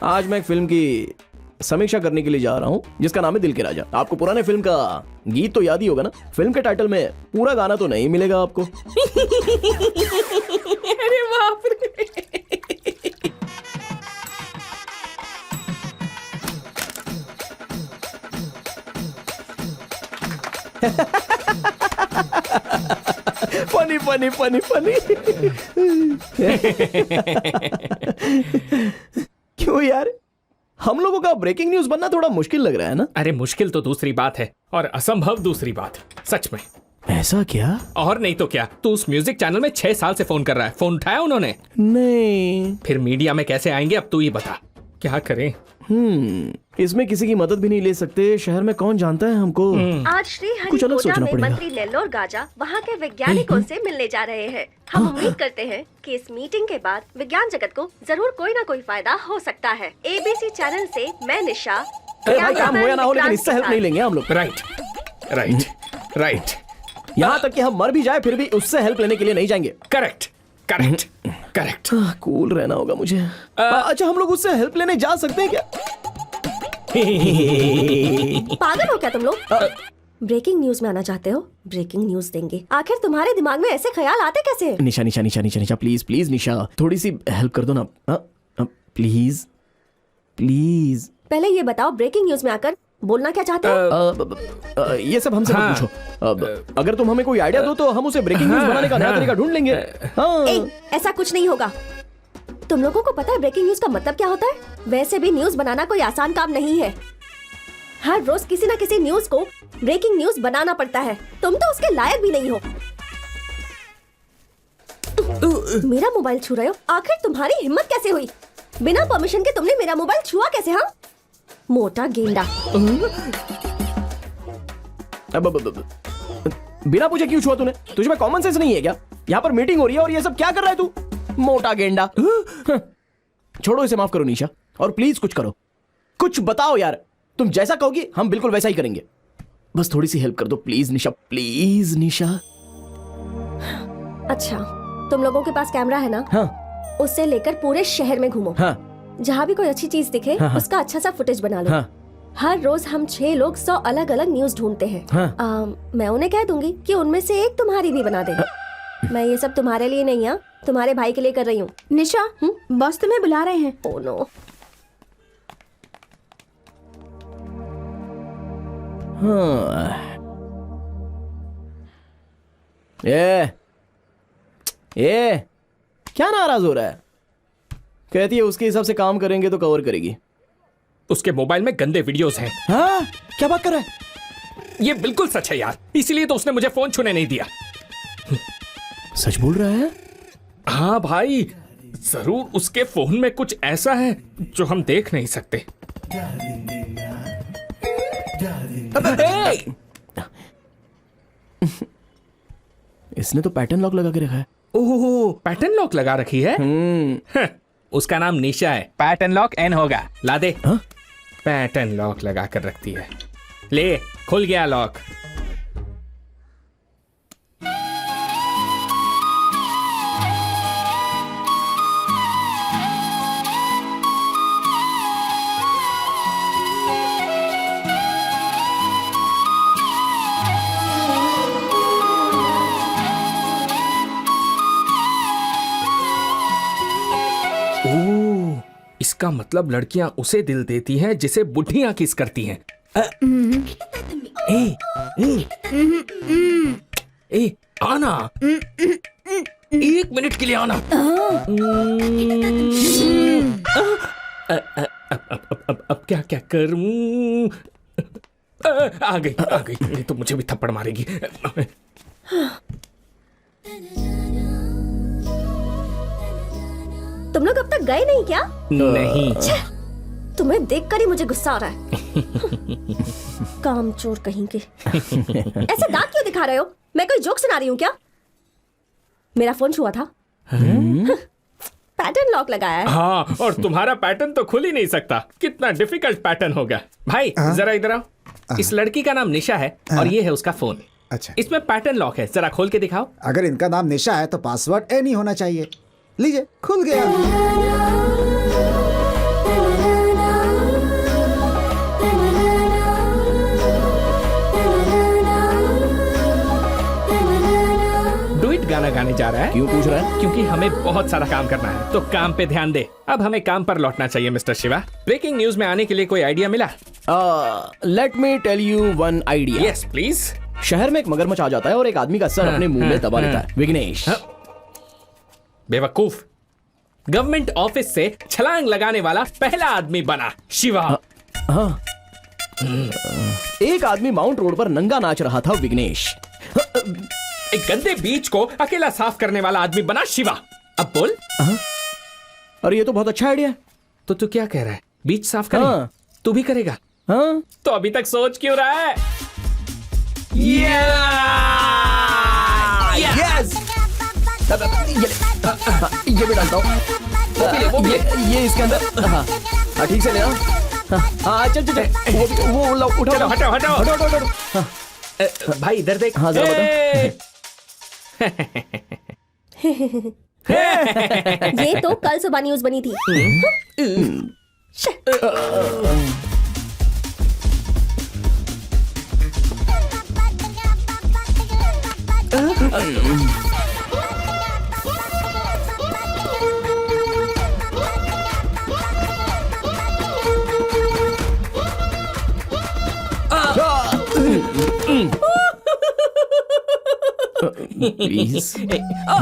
आज मैं एक फिल्म की समीक्षा करने के लिए जा रहा हूँ जिसका नाम है दिल के राजा। आपको पुराने फिल्म का गीत तो याद ही होगा ना। फिल्म के टाइटल में पूरा गाना तो नहीं मिलेगा आपको। अरे बाप रे। Funny funny funny funny. क्यों यार, हम लोगों का ब्रेकिंग न्यूज बनना थोड़ा मुश्किल लग रहा है ना? अरे मुश्किल तो दूसरी बात है और असंभव दूसरी बात। सच में। ऐसा क्या? और नहीं तो क्या। तू उस म्यूजिक चैनल में 6 साल से फोन कर रहा है। फोन उठाया उन्होंने? नहीं। फिर मीडिया में कैसे आएंगे अब तू ही बता। क्या करें? इसमें किसी की मदद भी नहीं ले सकते। शहर में कौन जानता है हमको। आज श्री कुछ अलग हरिकोटा सोचना में पड़ेगा। मंत्री नेल्लोर गाजा वहाँ के वैज्ञानिकों से मिलने जा रहे हैं। हम उम्मीद करते हैं कि इस मीटिंग के बाद विज्ञान जगत को जरूर कोई ना कोई फायदा हो सकता है। ABC चैनल से मैं निशा। अरे भाई, काम हो या ना हो लेकिन इससे हेल्प नहीं लेंगे हम लोग। राइट। यहाँ तक कि हम मर भी जाए फिर भी उससे हेल्प लेने के लिए नहीं जाएंगे। करेक्ट। कूल रहना होगा मुझे। अच्छा, हम लोग उससे हेल्प लेने जा सकते हैं क्या? पागल हो क्या तुम लोग? ब्रेकिंग न्यूज में आना चाहते हो? ब्रेकिंग न्यूज देंगे। आखिर तुम्हारे दिमाग में ऐसे ख्याल आते कैसे? निशा प्लीज निशा, थोड़ी सी हेल्प कर दो ना। प्लीज। पहले ये बताओ, ब्रेकिंग न्यूज में आकर बोलना क्या चाहते हो? ये सब हमसे मत पूछो। अगर तुम हमें कोई आइडिया दो तो हम उसे ब्रेकिंग न्यूज बनाने का नया तरीका ढूंढ लेंगे। ऐसा कुछ नहीं होगा। तुम लोगों को पता है ब्रेकिंग न्यूज का मतलब क्या होता है? वैसे भी न्यूज बनाना कोई आसान काम नहीं है। हर रोज किसी न किसी न्यूज को ब्रेकिंग न्यूज बनाना पड़ता है। तुम तो उसके लायक भी नहीं हो। मेरा मोबाइल छू रहे हो? आखिर तुम्हारी हिम्मत कैसे हुई? बिना परमिशन के तुमने मेरा मोबाइल छुआ कैसे? हाँ, मोटा गेंडा। बिना पूछे क्यों छुआ तूने? तुझे में कॉमन सेंस नहीं है क्या? यहाँ पर मीटिंग हो रही है और ये सब क्या कर रहा है तू? मोटा गेंडा। छोड़ो इसे, माफ करो निशा, और प्लीज कुछ करो, कुछ बताओ यार। तुम जैसा कहोगी हम बिल्कुल वैसा ही करेंगे। बस थोड़ी सी हेल्प कर दो प्लीज निशा, प्लीज निशा। अच्छा, तुम लोगों के पास कैमरा है ना? हाँ। उससे लेकर पूरे शहर में घूमो। हाँ। जहाँ भी कोई अच्छी चीज दिखे उसका अच्छा सा फुटेज बना लो। हर रोज हम 6 लोग 100 अलग अलग न्यूज ढूंढते हैं। मैं उन्हें कह दूंगी कि उनमें से एक तुम्हारी भी बना दे। मैं ये सब तुम्हारे लिए नहीं, है तुम्हारे भाई के लिए कर रही हूँ। निशा, बॉस तुम्हें बुला रहे हैं। Oh no. ये क्या नाराज हो रहा है? कहती है उसके हिसाब से काम करेंगे तो कवर करेगी। उसके मोबाइल में गंदे वीडियोस हैं। हाँ, क्या बात कर रहा है? ये बिल्कुल सच है यार, इसीलिए तो उसने मुझे फोन छूने नहीं दिया। सच बोल रहा है? हाँ भाई, जरूर उसके फोन में कुछ ऐसा है जो हम देख नहीं सकते। इसने तो पैटर्न लॉक लगा के रखा है। ओह, पैटर्न लॉक लगा रखी है। उसका नाम निशा है, पैटर्न लॉक एन होगा। ला दे। पैटर्न लॉक लगा कर रखती है। ले, खुल गया लॉक। इसका मतलब लड़कियां उसे दिल देती हैं जिसे बुढ़ियां किस करती हैं। ए, आना। 1 मिनट के लिए आना। अब क्या क्या करूं? आ गई। ये तो मुझे भी थप्पड़ मारेगी। तुम लोग अब तक गए नहीं क्या? नहीं। तुम्हें देखकर ही मुझे गुस्सा आ रहा है। कामचोर कहीं के। ऐसे दांत क्यों दिखा रहे हो? मैं कोई जोक सुना रही हूँ क्या? मेरा फोन छुआ था। पैटर्न लॉक लगाया है। हाँ, और तुम्हारा पैटर्न तो खुल ही नहीं सकता। कितना डिफिकल्ट पैटर्न होगा। भाई जरा इधर आओ। इस लड़की का नाम निशा है और ये है उसका फोन। अच्छा, इसमें पैटर्न लॉक है, जरा खोल के दिखाओ। अगर इनका नाम निशा है तो पासवर्ड ए नहीं होना चाहिए। लीजिए, खुल गया। डुइट गाना गाने जा रहा है। क्यों पूछ रहा है? क्योंकि हमें बहुत सारा काम करना है, तो काम पे ध्यान दे। अब हमें काम पर लौटना चाहिए मिस्टर शिवा। ब्रेकिंग न्यूज में आने के लिए कोई आइडिया मिला? Let me tell you one idea. Yes please. शहर में एक मगरमच्छ आ जाता है और एक आदमी का सर अपने मुंह में दबा लेता है। विघ्नेश। बेवकूफ। गवर्नमेंट ऑफिस से छलांग लगाने वाला पहला आदमी बना शिवा। हाँ। एक आदमी माउंट रोड पर नंगा नाच रहा था। विघ्नेश। एक गंदे बीच को अकेला साफ करने वाला आदमी बना शिवा। अब बोल। अरे ये तो बहुत अच्छा आइडिया है। तो तू क्या कह रहा है? बीच साफ करें? हाँ। तू भी करेगा? हाँ। तो अभी तक सोच क्यों रहा है? यस। ये भी डालता हूँ। ये इसके अंदर। हाँ, ठीक से लेना। हाँ, चल। वो उठाओ। हटाओ। भाई इधर देख। हाँ, जरा ये तो कल सुबह न्यूज बनी थी। प्लीज।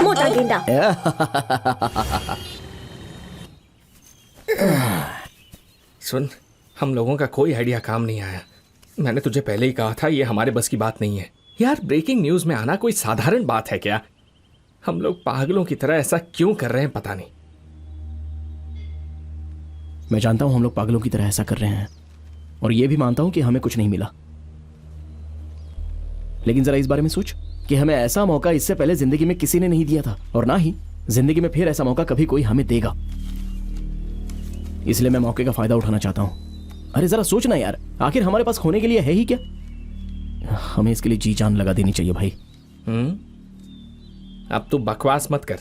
मोटा गेंडा। सुन, हम लोगों का कोई आइडिया काम नहीं आया। मैंने तुझे पहले ही कहा था ये हमारे बस की बात नहीं है। यार ब्रेकिंग न्यूज में आना कोई साधारण बात है क्या? हम लोग पागलों की तरह ऐसा क्यों कर रहे हैं पता नहीं। मैं जानता हूं हम लोग पागलों की तरह ऐसा कर रहे हैं और ये भी मानता हूं कि हमें कुछ नहीं मिला, लेकिन जरा इस बारे में सोच कि हमें ऐसा मौका इससे पहले जिंदगी में किसी ने नहीं दिया था और ना ही जिंदगी में फिर ऐसा मौका कभी कोई हमें देगा। इसलिए मैं मौके का फायदा उठाना चाहता हूं। अरे जरा सोचना यार, आखिर हमारे पास खोने के लिए है ही क्या? हमें इसके लिए जी जान लगा देनी चाहिए भाई। अब तू बकवास मत कर।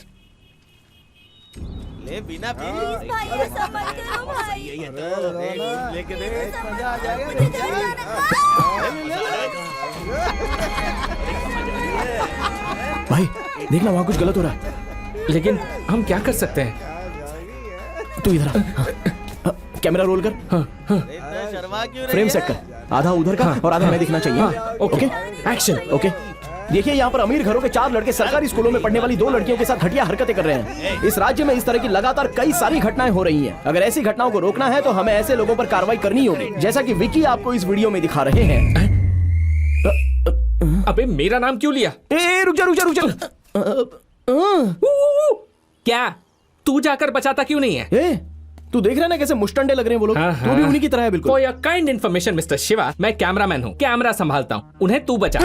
ले बिना भाई ऐसा मत करो भाई। लेके दे, मजा आ जाएगा। भाई देखना वहां कुछ गलत हो रहा है। लेकिन हम क्या कर सकते हैं? तू इधर आ। कैमरा रोल कर। शर्मा क्यों फ्रेम सेट कर, आधा उधर का और आधा मैं दिखना चाहिए। Okay, action. ओके, देखिए यहाँ पर अमीर घरों के 4 लड़के सरकारी स्कूलों में पढ़ने वाली 2 लड़कियों के साथ घटिया हरकतें कर रहे हैं। इस राज्य में इस तरह की लगातार कई सारी घटनाएं हो रही हैं। अगर ऐसी घटनाओं को रोकना है तो हमें ऐसे लोगों पर कार्रवाई करनी होगी, जैसा कि विकी आपको इस वीडियो में दिखा रहे हैं। अबे मेरा नाम क्यों लिया? रुक जा। क्या तू जाकर बचाता क्यों नहीं है? तू देख रहा है ना कैसे मुश्तंडे लग रहे हैं वो लोग। तू भी उन्हीं की तरह है बिल्कुल। For your kind information mister Shiva, मैं कैमरामैन हूँ, कैमरा संभालता हूँ, उन्हें तू बचा।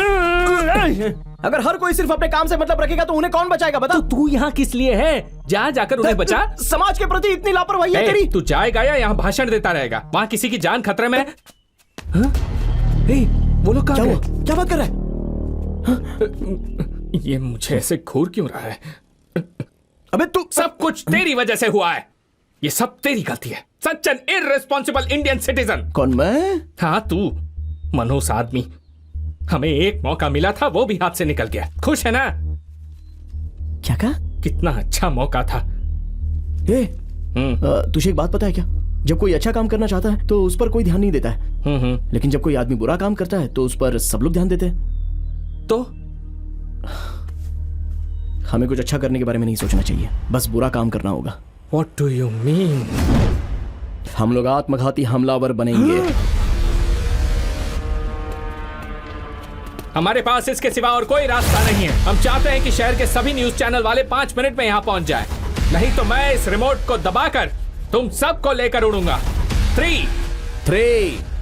अगर हर कोई सिर्फ अपने काम से मतलब रखेगा तो उन्हें कौन बचाएगा बता? तो तू यहाँ किस लिए है? जा जाकर उन्हें बचा। समाज के प्रति इतनी लापरवाही है तेरी। तू जाएगा या यहाँ भाषण देता रहेगा? वहाँ किसी की जान खतरे में है? हाँ? वो लोग कहाँ गए? क्या बात कर रहा है? ये मुझे ऐसे घूर क्यों रहा है? अबे तू सब कुछ तेरी वजह से हुआ है। ये सब तेरी गलती है। Such an irresponsible Indian citizen. कौन मैं? हाँ तू, मनहूस आदमी। हमें एक मौका मिला था, वो भी हाथ से निकल गया। खुश है ना? क्या कहा? कितना अच्छा मौका था। तुझे एक बात पता है क्या? जब कोई अच्छा काम करना चाहता है तो उस पर कोई ध्यान नहीं देता है, लेकिन जब कोई आदमी बुरा काम करता है तो उस पर सब लोग ध्यान देते हैं। तो हमें कुछ अच्छा करने के बारे में नहीं सोचना चाहिए, बस बुरा काम करना होगा। What do you mean? हम लोग आत्मघाती हमलावर बनेंगे। हमारे पास इसके सिवा और कोई रास्ता नहीं है। हम चाहते हैं कि शहर के सभी न्यूज चैनल वाले 5 मिनट में यहाँ पहुंच जाएं। नहीं तो मैं इस रिमोट को दबाकर तुम सबको लेकर उड़ूंगा। 3,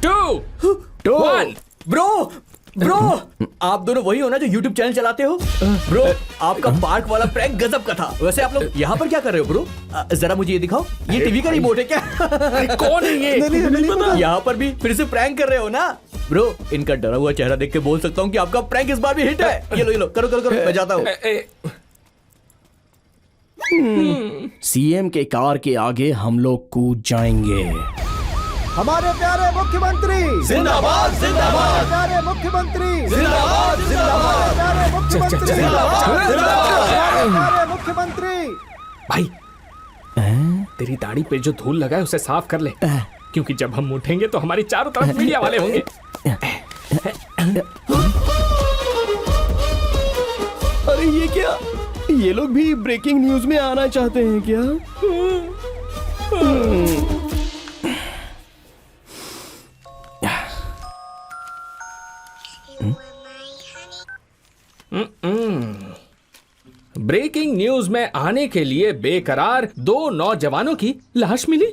2, 1। ब्रो आप दोनों वही हो ना जो YouTube चैनल चलाते हो? ब्रो आपका पार्क वाला प्रैंक गजब का था। वैसे आप लोग यहाँ पर क्या कर रहे हो ब्रो? जरा मुझे ये दिखाओ, ये टीवी का रिमोट है क्या? कौन है ये? नहीं पता। यहाँ पर भी फिर से प्रैंक कर रहे हो ना ब्रो? इनका डरा हुआ चेहरा देख के बोल सकता हूँ कि आपका प्रैंक इस बार भी हिट है। ये लो करो मैं जाता हूँ। सीएम के कार के आगे हम लोग कूद जाएंगे। हमारे प्यारे मुख्यमंत्री जिंदाबाद जिंदाबाद, प्यारे मुख्यमंत्री जिंदाबाद जिंदाबाद, प्यारे मुख्यमंत्री प्यारे मुख्यमंत्री। भाई तेरी दाढ़ी पे जो धूल लगा है उसे साफ कर ले, क्योंकि जब हम उठेंगे तो हमारी चारों तरफ मीडिया वाले होंगे। अरे ये क्या? ये लोग भी ब्रेकिंग न्यूज में आना चाहते हैं क्या? ब्रेकिंग न्यूज में आने के लिए बेकरार 2 नौजवानों की लाश मिली।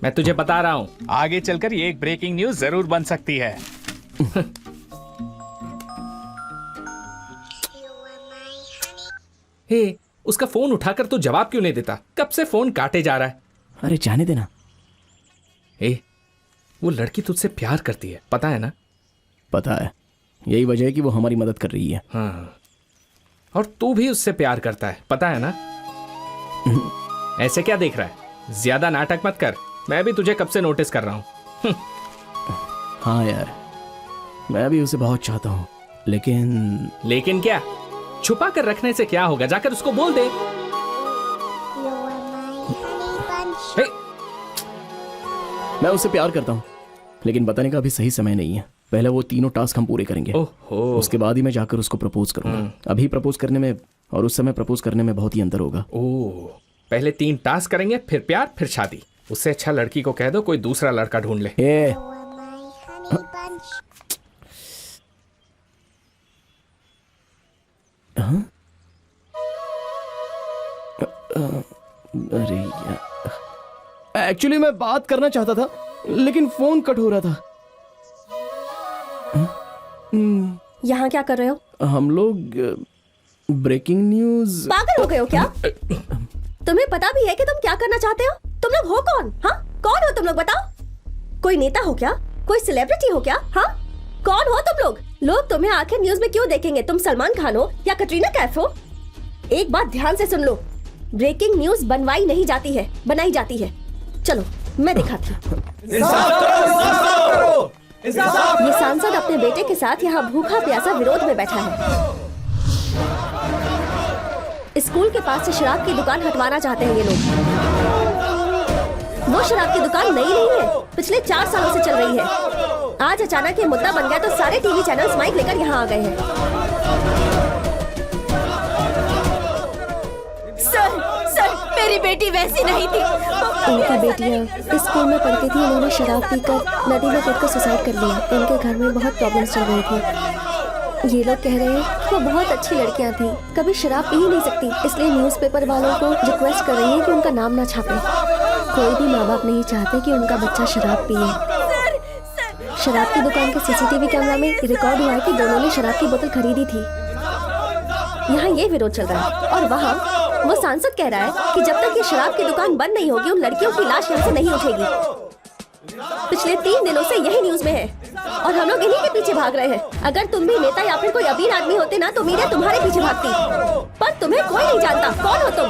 मैं तुझे बता रहा हूं, आगे चलकर ये एक ब्रेकिंग न्यूज जरूर बन सकती है। हे, उसका फोन उठाकर तू जवाब क्यों नहीं देता? कब से फोन काटे जा रहा है। अरे जाने देना। वो लड़की तुझसे प्यार करती है, पता है ना? पता है, यही वजह है कि वो हमारी मदद कर रही है। हाँ, और तू भी उससे प्यार करता है, पता है ना? ऐसे क्या देख रहा है? ज्यादा नाटक मत कर, मैं भी तुझे कब से नोटिस कर रहा हूं। हाँ यार, मैं भी उसे बहुत चाहता हूँ, लेकिन क्या? छुपा कर रखने से क्या होगा? जाकर उसको बोल दे। मैं उससे प्यार करता हूँ, लेकिन बताने का अभी सही समय नहीं है। पहले वो 3 टास्क हम पूरे करेंगे। उसके बाद ही मैं जाकर उसको प्रपोज करूंगा। अभी प्रपोज करने में और उस समय प्रपोज करने में बहुत ही अंतर होगा। पहले 3 टास्क करेंगे, फिर प्यार, फिर शादी। उससे अच्छा लड़की को कह दो कोई दूसरा लड़का ढूंढ ले। अरे यार, एक्चुअली मैं बात करना चाहता था, लेकिन फोन कट हो रहा था। यहाँ क्या कर रहे हो? हम लोग ब्रेकिंग न्यूज। पागल हो गए हो क्या? तुम्हें पता भी है कि तुम क्या करना चाहते हो? तुम लोग हो कौन? हाँ, कौन हो तुम लोग? बताओ। कोई नेता हो क्या? कोई सेलिब्रिटी हो क्या? हाँ, कौन हो तुम लोग? लोग तुम्हें आखिर न्यूज में क्यों देखेंगे? तुम सलमान खान हो या कटरीना कैफ हो? एक बात ध्यान से सुन लो, ब्रेकिंग न्यूज बनवाई नहीं जाती है, बनाई जाती है। चलो मैं दिखाती हूँ। ये सांसद अपने बेटे के साथ यहाँ भूखा प्यासा विरोध में बैठा है। स्कूल के पास से शराब की दुकान हटवाना चाहते हैं ये लोग। वो शराब की दुकान नई नहीं है, पिछले 4 सालों से चल रही है। आज अचानक ये मुद्दा बन गया तो सारे टीवी चैनल्स माइक लेकर यहाँ आ गए हैं। सर, मेरी बेटी वैसी नहीं थी। उनकी बेटियाँ स्कूल में पढ़ती थी, उन्होंने शराब पीकर नदी में कूदकर सुसाइड कर लिया। इनके घर में बहुत प्रॉब्लम्स चल रही थी। ये लोग कह रहे हैं वो बहुत अच्छी लड़कियाँ थी, कभी शराब पी ही नहीं सकती, इसलिए न्यूज़पेपर वालों को रिक्वेस्ट कर रही है कि उनका नाम ना छापे। कोई भी माँ बाप नहीं चाहते कि उनका बच्चा शराब पिए। शराब की दुकान के सीसीटीवी कैमरा में रिकॉर्ड हुआ है कि दोनों ने शराब की बोतल खरीदी थी। यहाँ ये विरोध चल रहा है और वहाँ वो सांसद कह रहा है कि जब तक ये शराब की दुकान बंद नहीं होगी उन लड़कियों की लाश यहाँ से नहीं उठेगी। पिछले 3 दिनों से यही न्यूज में है और हम लोग इन्हीं के पीछे भाग रहे हैं। अगर तुम भी नेता या फिर कोई अमीर आदमी होते ना तो मीडिया तुम्हारे पीछे भागती, पर तुम्हें कोई नहीं जानता। कौन हो तुम?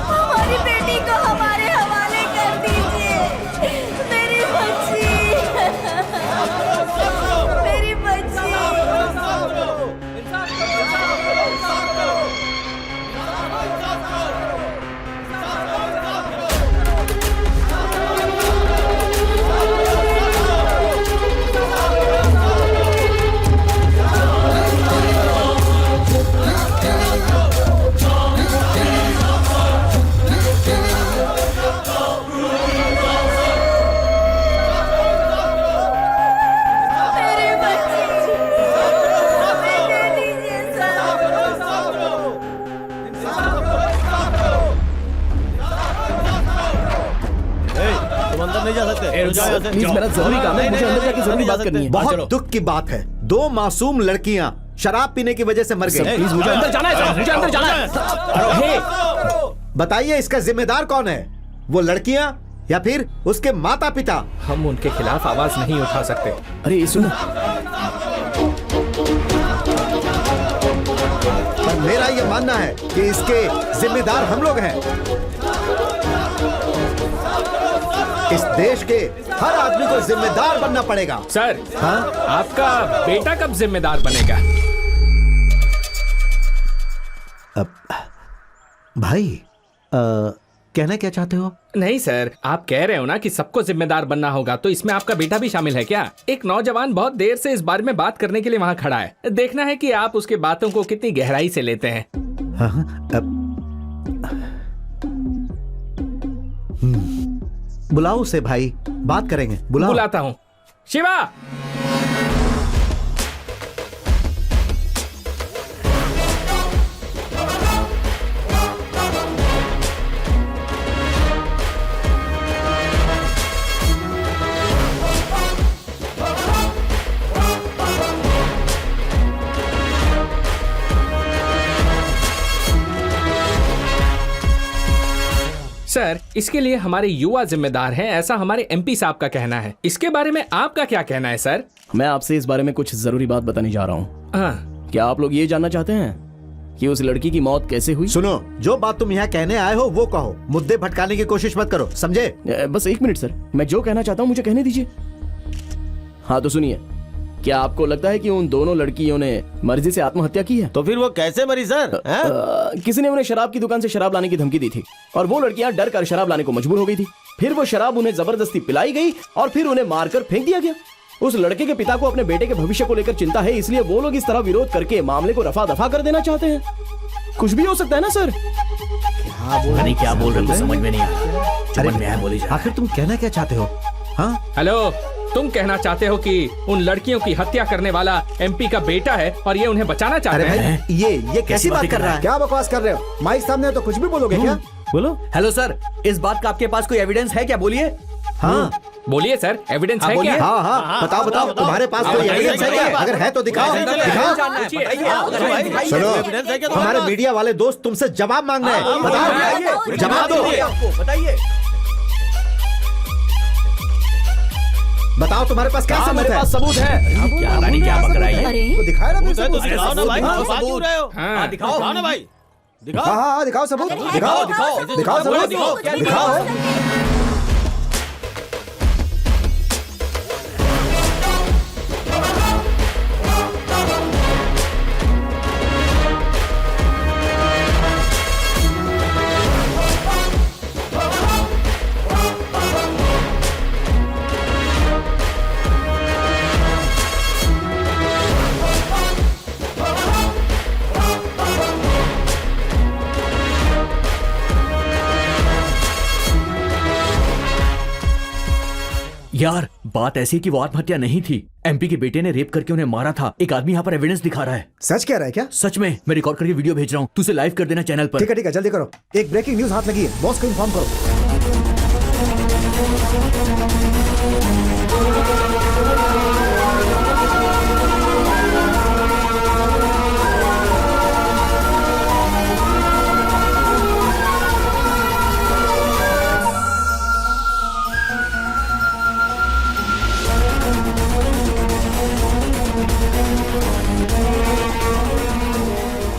हमारी बेटी को हमारे हवाले कर दीजिए। मेरी बच्ची, मेरी बच्ची। तुम अंदर नहीं जा सकते। जाओ यहाँ से। प्लीज, मेरा जरूरी काम है, मुझे अंदर जाके जरूरी बात करनी है। बहुत दुख की बात है, 2 मासूम लड़कियां शराब पीने की वजह से मर गई। प्लीज, मुझे अंदर जाना है सर, मुझे अंदर जाना है। बताइए इसका जिम्मेदार कौन है? वो लड़कियां या फिर उसके माता पिता? हम उनके खिलाफ आवाज नहीं उठा सकते। अरे ये सुनो, पर मेरा ये मानना है कि इसके जिम्मेदार हम लोग हैं। इस देश के हर आदमी को जिम्मेदार बनना पड़ेगा। सर, हाँ? आपका बेटा कब जिम्मेदार बनेगा? भाई, कहना क्या चाहते हो? नहीं सर, आप कह रहे हो ना कि सबको जिम्मेदार बनना होगा, तो इसमें आपका बेटा भी शामिल है क्या? एक नौजवान बहुत देर से इस बारे में बात करने के लिए वहाँ खड़ा है। देखना है कि आप उसके बातों को कितनी गहराई से लेते हैं। बुलाओ उसे भाई, बात करेंगे। बुलाता हूँ। शिवा, सर, इसके लिए हमारे युवा जिम्मेदार हैं, ऐसा हमारे एमपी साहब का कहना है। इसके बारे में आपका क्या कहना है सर? मैं आपसे इस बारे में कुछ जरूरी बात बताने जा रहा हूँ। हाँ। क्या आप लोग ये जानना चाहते हैं कि उस लड़की की मौत कैसे हुई? सुनो, जो बात तुम यहाँ कहने आए हो वो कहो, मुद्दे भटकाने की कोशिश मत करो, समझे? बस 1 मिनट सर, मैं जो कहना चाहता हूँ मुझे कहने दीजिए। हाँ तो सुनिए, क्या आपको लगता है कि उन दोनों लड़कियों ने मर्जी से आत्महत्या की है? तो फिर वो कैसे मरी सर? किसी ने उन्हें शराब की दुकान से शराब लाने की धमकी दी थी और वो लड़कियां डर कर शराब लाने को मजबूर हो गई थी। फिर वो शराब उन्हें जबरदस्ती पिलाई गई और फिर उन्हें मारकर फेंक दिया गया। उस लड़के के पिता को अपने बेटे के भविष्य को लेकर चिंता है, इसलिए वो लोग इस तरह विरोध करके मामले को रफा दफा कर देना चाहते हैं। कुछ भी हो सकता है ना सर? नहीं, क्या बोल रहे हो समझ में नहीं आ रहा। समझ में आया, बोली जा। आखिर तुम कहना क्या चाहते हो? हाँ, हेलो, तुम कहना चाहते हो कि उन लड़कियों की हत्या करने वाला एमपी का बेटा है और ये उन्हें बचाना चाहते अरे हैं? भाई, ये कैसी बात कर रहा है? क्या बकवास कर रहे हो? माइक सामने है तो कुछ भी बोलोगे क्या? बोलो। हेलो सर, इस बात का आपके पास कोई एविडेंस है क्या? बोलिए। हाँ बोलिए सर, एविडेंस है क्या? हाँ हाँ, बताओ बताओ, तुम्हारे पास कोई एविडेंस है क्या? अगर है तो दिखाओ। सुनो, हमारे मीडिया वाले दोस्त तुमसे जवाब मांग रहे हैं, बताओ, जवाब दो। बताइए। बताओ तुम्हारे पास क्या सबूत मेरे है? पास सबूत है। क्या रानी, क्या बक रहा है? अरे तो दिखाए ना फिर तो सबूत। दिखाओ ना भाई, हाँ, बात क्यों रहे हो? हाँ, दिखाओ ना भाई, दिखाओ। हाँ हाँ, दिखाओ सबूत, दिखाओ दिखाओ सबूत, दिखाओ। यार, बात ऐसी कि वो आत्महत्या नहीं थी। एमपी के बेटे ने रेप करके उन्हें मारा था। एक आदमी यहाँ पर एविडेंस दिखा रहा है। सच कह रहा है क्या? सच में, मैं रिकॉर्ड करके वीडियो भेज रहा हूँ, तू उसे लाइव कर देना चैनल पर। ठीक है जल्दी करो। एक ब्रेकिंग न्यूज हाथ लगी है, बॉस को इन्फॉर्म करो।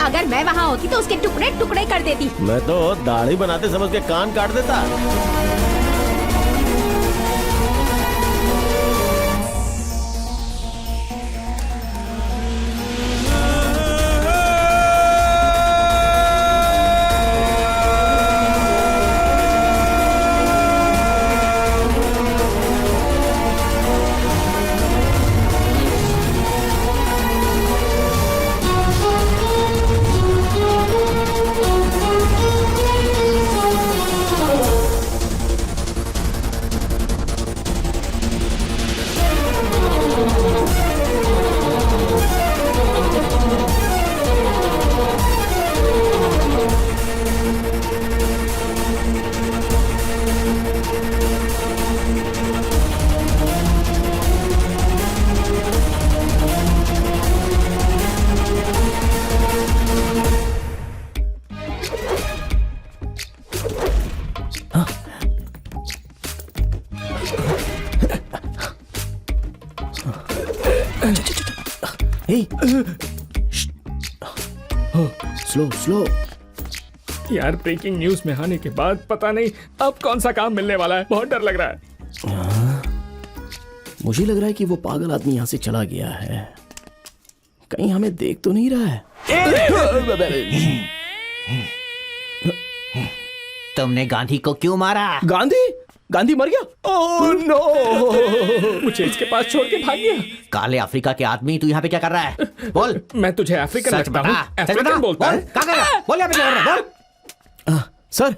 अगर मैं वहाँ होती तो उसके टुकड़े टुकड़े कर देती। मैं तो दाढ़ी बनाते समझ के कान काट देता। Slow slow. यार ब्रेकिंग न्यूज में आने के बाद पता नहीं अब कौन सा काम मिलने वाला है। बहुत डर लग रहा है। मुझे लग रहा है कि वो पागल आदमी यहाँ से चला गया है। कहीं हमें देख तो नहीं रहा है। तुमने गांधी को क्यों मारा? गांधी? गांधी मर गया? Oh no! मुझे इसके पास छोड़ के भाग गया। काले अफ्रीका के आदमी, तू यहाँ पे क्या कर रहा है? बोल। मैं तुझे अफ्रीकन सच लगता बता। हूँ। सच बता। अफ्रीकन बोलता बोल, है। क्या कर रहा है? बोल यहाँ पे क्या कर रहा है? बोल। सर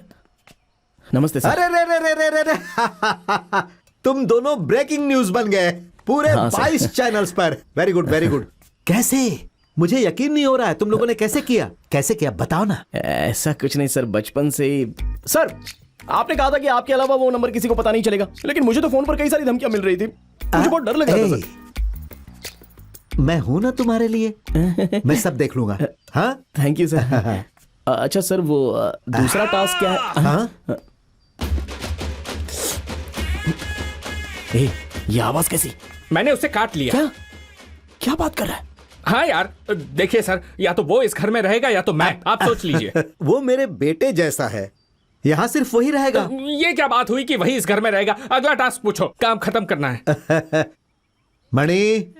नमस्ते सर। अरे रे रे रे रे रे रे तुम दोनों ब्रेकिंग न्यूज बन गए पूरे हाँ, सर। 22 चैनल्स पर। Very good very good. कैसे? मुझे यकीन नहीं हो रहा है तुम लोगों ने कैसे किया। कैसे किया बताओ ना। ऐसा कुछ नहीं सर, बचपन से ही। सर आपने कहा था कि आपके अलावा वो नंबर किसी को पता नहीं चलेगा, लेकिन मुझे तो फोन पर कई सारी धमकियां मिल रही थी। मुझे बहुत डर लग रहा था ए, सर। मैं हूं ना तुम्हारे लिए। मैं सब देख लूंगा। हाँ थैंक यू सर। अच्छा सर वो दूसरा टास्क क्या है? हाँ ए, ये आवाज कैसी? मैंने उसे काट लिया। क्या क्या बात कर रहा है? हाँ यार देखिए सर, या तो वो इस घर में रहेगा या तो मैं। आप सोच लीजिए। वो मेरे बेटे जैसा है, यहाँ सिर्फ वही रहेगा। ये क्या बात हुई कि वही इस घर में रहेगा? अगला टास्क पूछो, काम खत्म करना है। मणि,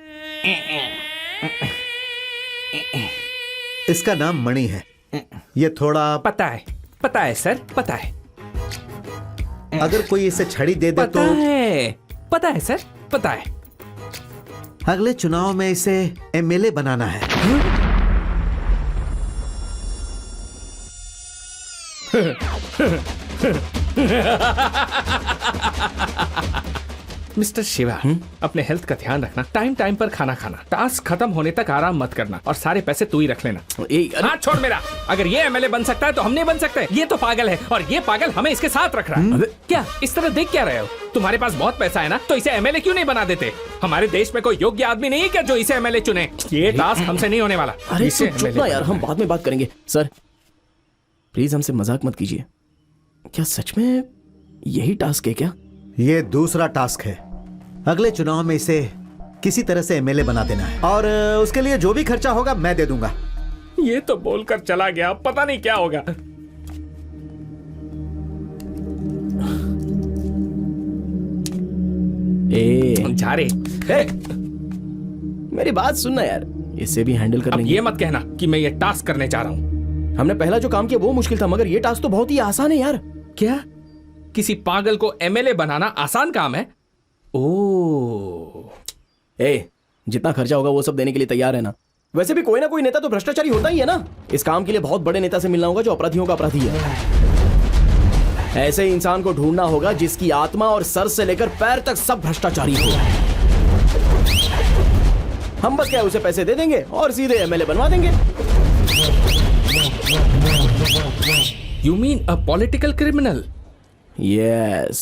इसका नाम मणि है। ये थोड़ा पता है सर, पता है। अगर कोई इसे छड़ी दे दे तो पता है सर, पता है। अगले चुनाव में इसे एमएलए बनाना है। मिस्टर शिवा, अपने हेल्थ का ध्यान रखना। टाइम टाइम पर खाना खाना। टास्क खत्म होने तक आराम मत करना और सारे पैसे तू ही रख लेना। हाथ छोड़ मेरा। अगर ये एमएलए बन सकता है तो हम नहीं बन सकते। ये तो पागल है और ये पागल हमें इसके साथ रख रहा है। क्या इस तरह देख क्या रहे हो? तुम्हारे पास बहुत पैसा है ना, तो इसे एमएलए क्यों नहीं बना देते? हमारे देश में कोई योग्य आदमी नहीं है क्या जो इसे एमएलए चुने? ये टास्क हमसे नहीं होने वाला। अरे इसे चुप ना MLA यार, हम बाद में बात करेंगे। सर प्लीज हमसे मजाक मत कीजिए। क्या सच में यही टास्क है क्या? ये दूसरा टास्क है। अगले चुनाव में इसे किसी तरह से एमएलए बना देना है और उसके लिए जो भी खर्चा होगा मैं दे दूंगा। ये तो बोलकर चला गया, पता नहीं क्या होगा। ए, जा रे। मेरी बात सुनना यार, इसे भी हैंडल कर अब लेंगे। ये मत कहना कि मैं ये टास्क करने जा रहा हूँ। हमने पहला जो काम किया वो मुश्किल था, मगर ये टास्क तो बहुत ही आसान है यार। क्या किसी पागल को एमएलए बनाना आसान काम है? ओह, जितना खर्चा होगा वो सब देने के लिए तैयार है ना? वैसे भी कोई ना कोई नेता तो भ्रष्टाचारी होता ही है ना। इस काम के लिए बहुत बड़े नेता से मिलना होगा जो अपराधियों का अपराधी है। ऐसे ही इंसान को ढूंढना होगा जिसकी आत्मा और सर से लेकर पैर तक सब भ्रष्टाचारी हो। हम बस क्या उसे पैसे दे देंगे और सीधे एमएलए बनवा देंगे। You mean a political criminal? Yes.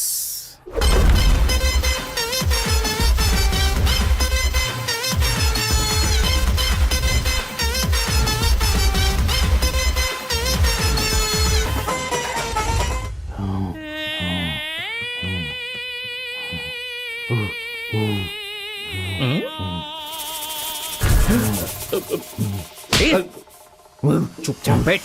चुपचाप बैठ।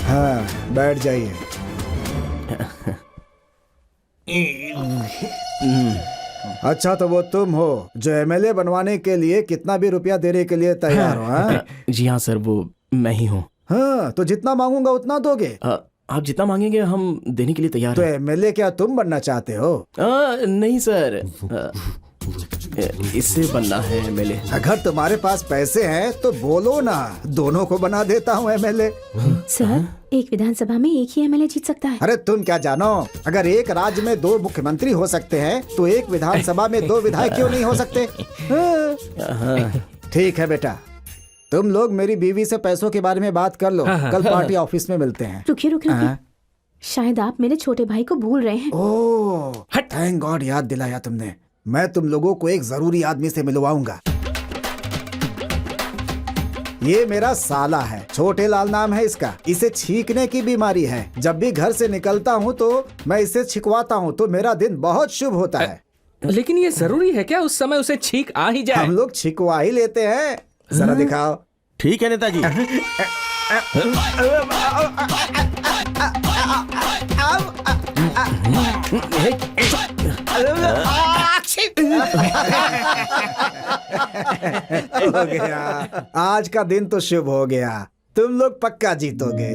हाँ, बैठ जाइए। अच्छा, तो वो तुम हो जो एमएलए बनवाने के लिए कितना भी रुपया देने के लिए तैयार हो? हाँ? जी हाँ सर, वो मैं ही हूँ। हाँ, तो जितना मांगूंगा उतना दोगे? आप जितना मांगेंगे हम देने के लिए तैयार तो हैं। एमएलए क्या तुम बनना चाहते हो? नहीं सर, इससे बनना है एमएलए। अगर तुम्हारे पास पैसे हैं तो बोलो ना, दोनों को बना देता हूँ एमएलए। सर, एक विधानसभा में एक ही एमएलए जीत सकता है। अरे तुम क्या जानो, अगर एक राज्य में 2 मुख्यमंत्री हो सकते हैं तो एक विधानसभा में 2 विधायक क्यों नहीं हो सकते? हाँ। ठीक है बेटा, तुम लोग मेरी बीवी से पैसों के बारे में बात कर लो। कल पार्टी ऑफिस में मिलते हैं। रुकिए रुकिए, शायद आप मेरे छोटे भाई को भूल रहे हैं। ओह, थैंक गॉड, याद दिलाया तुमने। मैं तुम लोगों को एक जरूरी आदमी से मिलवाऊंगा। ये मेरा साला है, छोटे लाल नाम है इसका। इसे छींकने की बीमारी है। जब भी घर से निकलता हूँ तो मैं इसे छिकवाता हूँ तो मेरा दिन बहुत शुभ होता है। लेकिन ये जरूरी है क्या उस समय उसे छींक आ ही जाए? हम लोग छिकवा ही लेते हैं। जरा दिखाओ। ठीक है नेताजी। हो गया, आज का दिन तो शुभ हो गया। तुम लोग पक्का जीतोगे।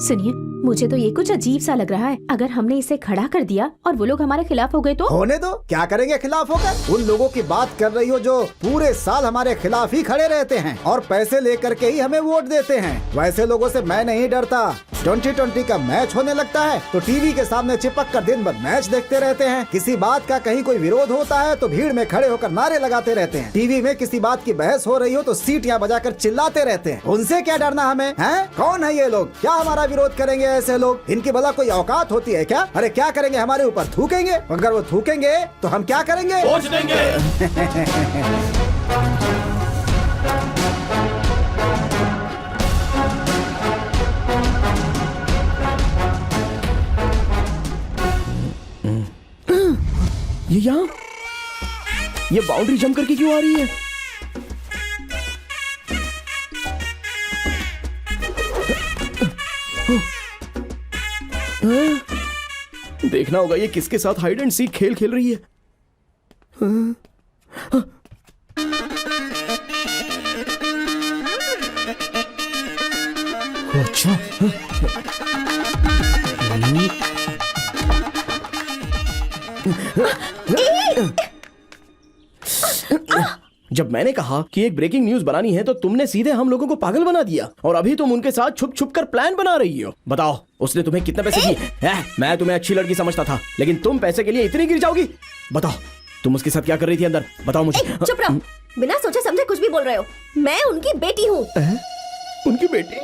सुनिए, मुझे तो ये कुछ अजीब सा लग रहा है। अगर हमने इसे खड़ा कर दिया और वो लोग हमारे खिलाफ हो गए तो? होने दो, क्या करेंगे खिलाफ होकर? उन लोगों की बात कर रही हो जो पूरे साल हमारे खिलाफ ही खड़े रहते हैं और पैसे लेकर के ही हमें वोट देते हैं। वैसे लोगों से मैं नहीं डरता। 2020 का मैच होने लगता है तो टीवी के सामने चिपक कर दिन भर मैच देखते रहते हैं। किसी बात का कहीं कोई विरोध होता है तो भीड़ में खड़े होकर नारे लगाते रहते हैं। टीवी में किसी बात की बहस हो रही हो तो सीटियां बजाकर चिल्लाते रहते हैं। उनसे क्या डरना हमें? हैं? कौन है ये लोग? क्या हमारा विरोध करेंगे ऐसे लोग? इनकी भला कोई औकात होती है क्या? अरे क्या करेंगे, हमारे ऊपर थूकेंगे? अगर वो थूकेंगे तो हम क्या करेंगे? सोच देंगे। ये यहाँ, ये बाउंड्री जंप करके क्यों आ रही है? देखना होगा ये किसके साथ हाइड एंड सीक खेल खेल रही है। अच्छा, जब मैंने कहा कि एक ब्रेकिंग न्यूज बनानी है तो तुमने सीधे हम लोगों को पागल बना दिया और अभी तुम उनके साथ छुप छुप कर प्लान बना रही हो। बताओ, उसने तुम्हें कितने पैसे दिए? मैं तुम्हें अच्छी लड़की समझता था, लेकिन तुम पैसे के लिए इतनी गिर जाओगी? बताओ, तुम उसके साथ क्या कर रही थी अंदर? बताओ मुझे। चुप रहो, बिना सोचे समझे कुछ भी बोल रहे हो। मैं उनकी बेटी हूँ। उनकी बेटी?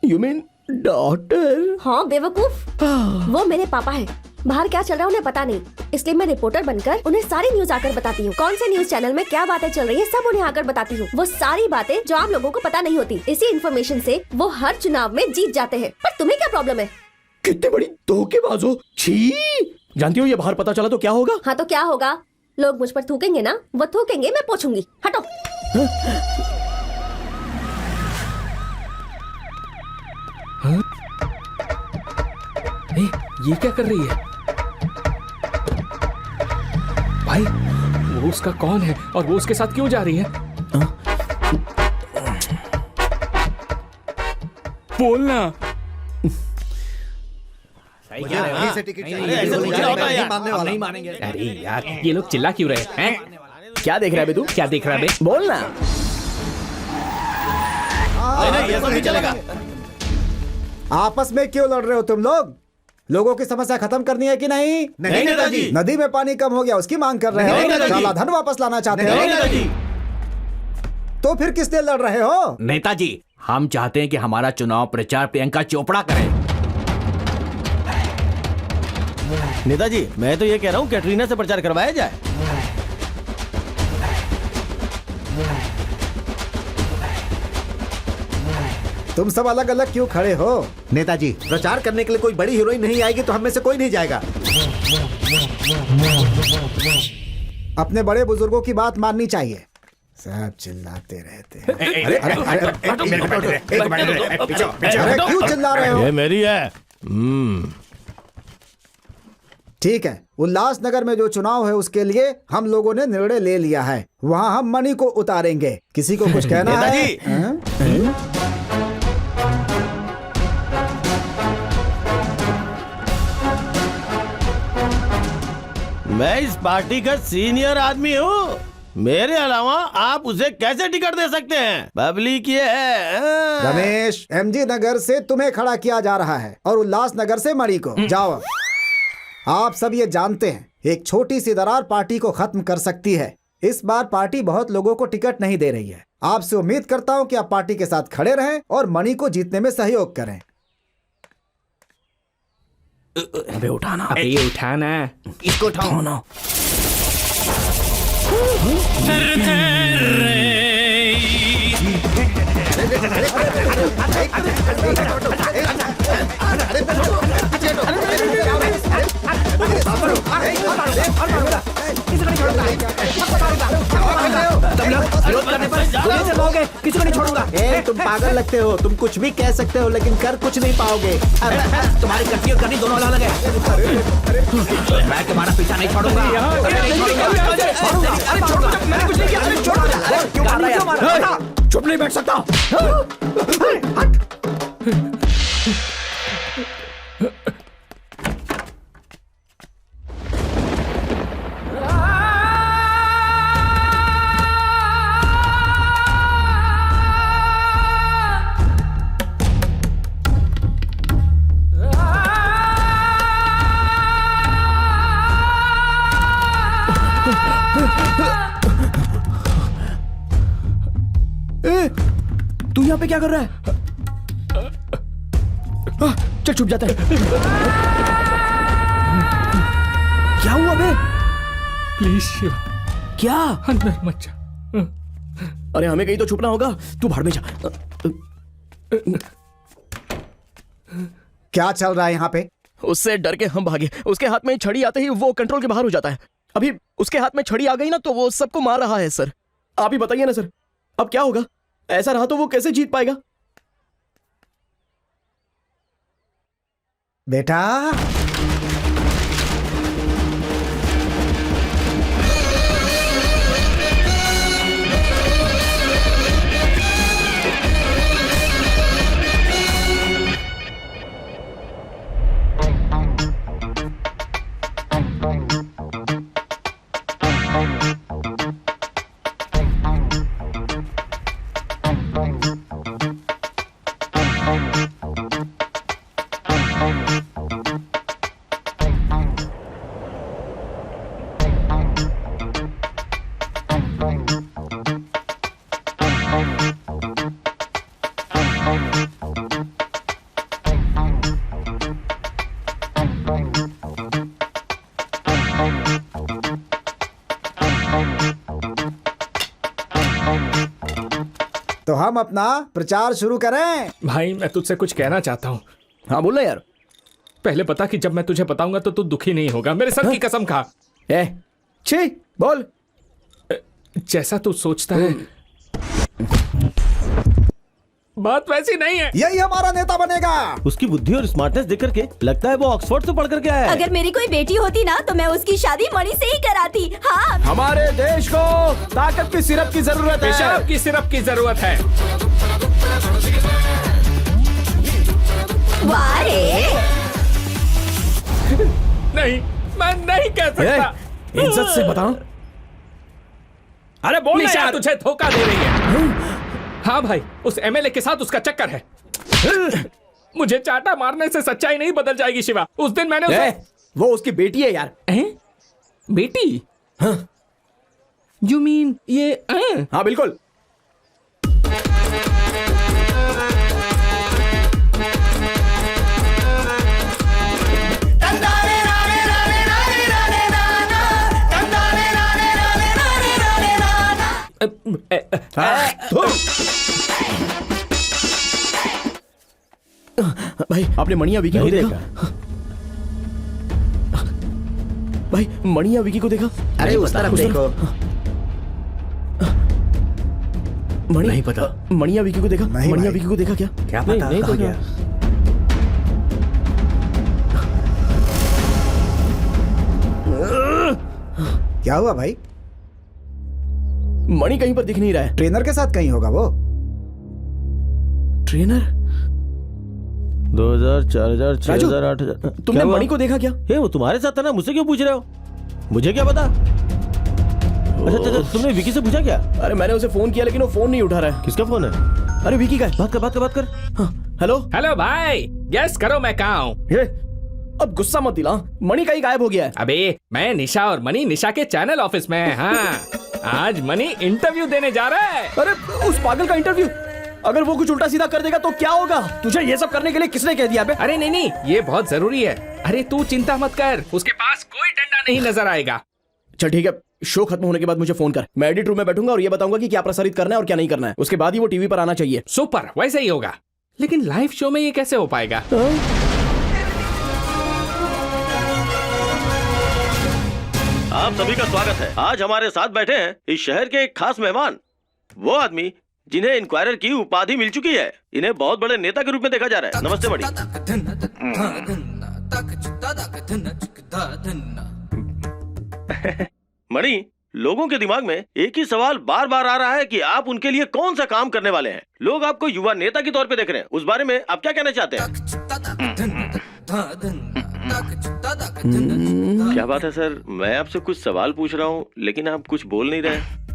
You mean daughter? हाँ बेवकूफ, वो मेरे पापा है। बाहर क्या चल रहा है उन्हें पता नहीं, इसलिए मैं रिपोर्टर बनकर उन्हें सारी न्यूज आकर बताती हूँ। कौन से न्यूज चैनल में क्या बातें चल रही है सब उन्हें आकर बताती हूँ। वो सारी बातें जो आम लोगों को पता नहीं होती। इसी इन्फॉर्मेशन से वो हर चुनाव में जीत जाते हैं। पर तुम्हें क्या प्रॉब्लम है? कितनी बड़ी धोखेबाज हो। छी! जानती हो ये बाहर पता चला तो क्या होगा? हाँ तो क्या होगा? लोग मुझ पर थूकेंगे ना, वो थूकेंगे, मैं पूछूंगी। हटो। ये क्या कर रही है? भाई, वो उसका कौन है और वो उसके साथ क्यों जा रही है? बोलना। अरे यार, ये लोग चिल्ला क्यों रहे हैं? क्या देख रहा है बे तू? क्या देख रहा है बे? बोलना। नहीं, ये सब नहीं चलेगा। आपस में क्यों लड़ रहे हो तुम लोग? लोगों की समस्या खत्म करनी है कि नहीं? नहीं नेताजी। नदी में पानी कम हो गया उसकी मांग कर रहे नहीं हो? नेताजी। काला धन वापस लाना चाहते हो? नहीं नेताजी। तो फिर किस लिए लड़ रहे हो? नेताजी, हम चाहते हैं कि हमारा चुनाव प्रचार प्रियंका चोपड़ा करे। नेताजी, मैं तो ये कह रहा हूँ कैटरीना से प्रचार करवाया जाए। तुम सब अलग अलग क्यों खड़े हो? नेताजी, प्रचार करने के लिए कोई बड़ी हीरोइन नहीं आएगी तो हम में से कोई नहीं जाएगा। अपने बड़े बुजुर्गों की बात माननी चाहिए। सब चिल्लाते रहते हैं। अरे क्यों चिल्ला रहे हो? ये मेरी है। ठीक है, उल्लासनगर में जो चुनाव है उसके लिए हम लोगों ने निर्णय ले लिया है। वहाँ हम मणि को उतारेंगे। किसी को कुछ कहना है? हाँ? मैं इस पार्टी का सीनियर आदमी हूँ। मेरे अलावा आप उसे कैसे टिकट दे सकते हैं? पब्लिक ये है। रमेश, एमजी नगर से तुम्हें खड़ा किया जा रहा है और उल्लासनगर से मणि को। जाओ। आप सब ये जानते हैं, एक छोटी सी दरार पार्टी को खत्म कर सकती है। इस बार पार्टी बहुत लोगों को टिकट नहीं दे रही है। आपसे उम्मीद करता हूँ कि आप पार्टी के साथ खड़े रहें और मणि को जीतने में सहयोग करें। अबे उठाना। अबे ये उठाना। इसको उठाओ ना। किसी को नहीं छोड़ूंगा। तुम पागल लगते हो। तुम कुछ भी कह सकते हो लेकिन कर कुछ नहीं पाओगे। तुम्हारी करनी और करनी दोनों अलग है। मैं तुम्हारा पीछा नहीं छोड़ूंगा। मैंने कुछ नहीं किया। चुप नहीं बैठ सकता। तू यहाँ पे क्या कर रहा है? चल छुप जाता है। क्या हुआ बे? प्लीज शिवा, क्या? अंदर मत जा। अरे हमें कहीं तो छुपना होगा। तू भाड़ में जा। क्या चल रहा है यहाँ पे? उससे डर के हम भागे। उसके हाथ में छड़ी आते ही वो कंट्रोल के बाहर हो जाता है। अभी उसके हाथ में छड़ी आ गई ना तो वो सबको मार रहा है सर। आप ही बताइए ना सर, अब क्या होगा? ऐसा रहा तो वो कैसे जीत पाएगा? बेटा, तो हम अपना प्रचार शुरू करें। भाई मैं तुझसे कुछ कहना चाहता हूँ। हाँ बोल ना यार। पहले बता कि जब मैं तुझे बताऊंगा तो तू दुखी नहीं होगा। मेरे सर की कसम खा। छी बोल। जैसा तू सोचता है बात वैसी नहीं है। यही हमारा नेता बनेगा। उसकी बुद्धि और स्मार्टनेस देख करके लगता है वो ऑक्सफोर्ड से पढ़ करके आया है। अगर मेरी कोई बेटी होती ना तो मैं उसकी शादी मणि से ही कराती। हाँ, हमारे देश को ताकत की सिरप की जरूरत है। पेशाब की सिरप की जरूरत है। वाह रे। नहीं, मैं नहीं कह सकता। इज्जत से बताओ। अरे बोल निशा, तुझे धोखा दे रही है। हाँ भाई, उस एमएलए के साथ उसका चक्कर है। मुझे चाटा मारने से सच्चाई नहीं बदल जाएगी शिवा। उस दिन मैंने उसे... वो उसकी बेटी है यार। बेटी? हाँ। You mean ये? हाँ बिल्कुल। भाई आपने मणिया विकी को नहीं देखा? भाई मणिया विकी को देखा? अरे उस तरफ देखो। मणि नहीं पता। मणिया विकी को देखा? नहीं मणिया भाई। विकी को देखा क्या? क्या नहीं, पता नहीं कहाँ देखा। गया? क्या हुआ भाई? मणि कहीं पर दिख नहीं रहा है। ट्रेनर के साथ कहीं होगा वो। ट्रेनर? 2000, 4000, राजू, 6000, 8000। तुमने मणि को देखा क्या? ये वो तुम्हारे साथ था ना, मुझसे क्यों पूछ रहे हो? मुझे क्या पता? अच्छा, तुमने विकी से पूछा क्या? अरे मैंने उसे फोन किया लेकिन वो फोन नहीं उठा रहा है। किसका फोन है? अरे विकी का है। बात कर। हाँ, हेलो। हेलो भाई, गेस करो मैं कहाँ हूँ? ये अब गुस्सा मत दिला, मणि कहीं गायब हो गया है। अबे मैं निशा और मनी निशा के चैनल ऑफिस में हैं। हाँ, आज मनी इंटरव्यू देने जा रहा है। अरे उस पागल का इंटरव्यू, अगर वो कुछ उल्टा सीधा कर देगा तो क्या होगा? तुझे ये सब करने के लिए किसने कह दिया बे? अरे नहीं, ये बहुत जरूरी है। अरे तू चिंता मत कर, उसके पास कोई डंडा नहीं नजर आएगा। चल ठीक है, शो खत्म होने के बाद मुझे फोन कर। मैं एडिट रूम में बैठूंगा और ये बताऊंगा कि क्या प्रसारित करना है और क्या नहीं करना है। उसके बाद ही वो टीवी पर आना चाहिए। सुपर, वैसे ही होगा। लेकिन लाइव शो में ये कैसे हो पाएगा? आप सभी का स्वागत है। आज हमारे साथ बैठे हैं इस शहर के एक खास मेहमान, वो आदमी जिन्हें इंक्वायरर की उपाधि मिल चुकी है। इन्हें बहुत बड़े नेता के रूप में देखा जा रहा है। नमस्ते बड़ी। मणि, लोगों के दिमाग में एक ही सवाल बार बार आ रहा है कि आप उनके लिए कौन सा काम करने वाले हैं। लोग आपको युवा नेता के तौर पे देख रहे हैं, उस बारे में आप क्या कहना चाहते हैं? क्या बात है सर, मैं आपसे कुछ सवाल पूछ रहा हूँ लेकिन आप कुछ बोल नहीं रहे।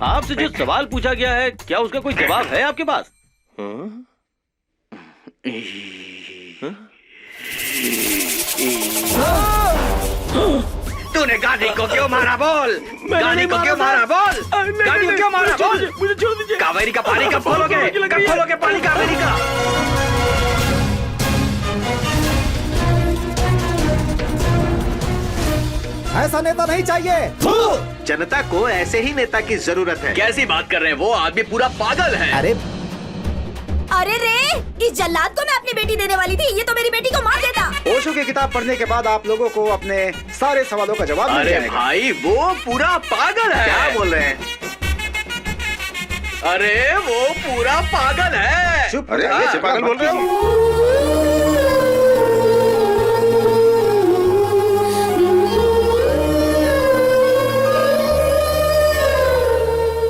आपसे जो सवाल पूछा गया है, क्या उसका कोई जवाब है आपके पास? हाँ? तूने गाड़ी को क्यों मारा बोल? गाड़ी को क्यों मारा बोल? गाड़ी को क्यों मारा बोल? मुझे छोड़ दीजिए। कावेरी का पानी कब खोलोगे? कब खोलोगे पानी कावेरी का? ऐसा नेता नहीं चाहिए। जनता को ऐसे ही नेता की जरूरत है। कैसी बात कर रहे हैं? वो आदमी पूरा पागल है। अरे अरे रे, इस जल्लाद को मैं अपनी बेटी देने वाली थी, ये तो मेरी बेटी को मार देता। ओशो की किताब पढ़ने के बाद आप लोगों को अपने सारे सवालों का जवाब मिल अरे जाएगा। भाई, वो पूरा पागल है। क्या बोल रहे हैं? अरे वो पूरा पागल है। चुप अरे रहिए, ये पागल बोल रहे हो?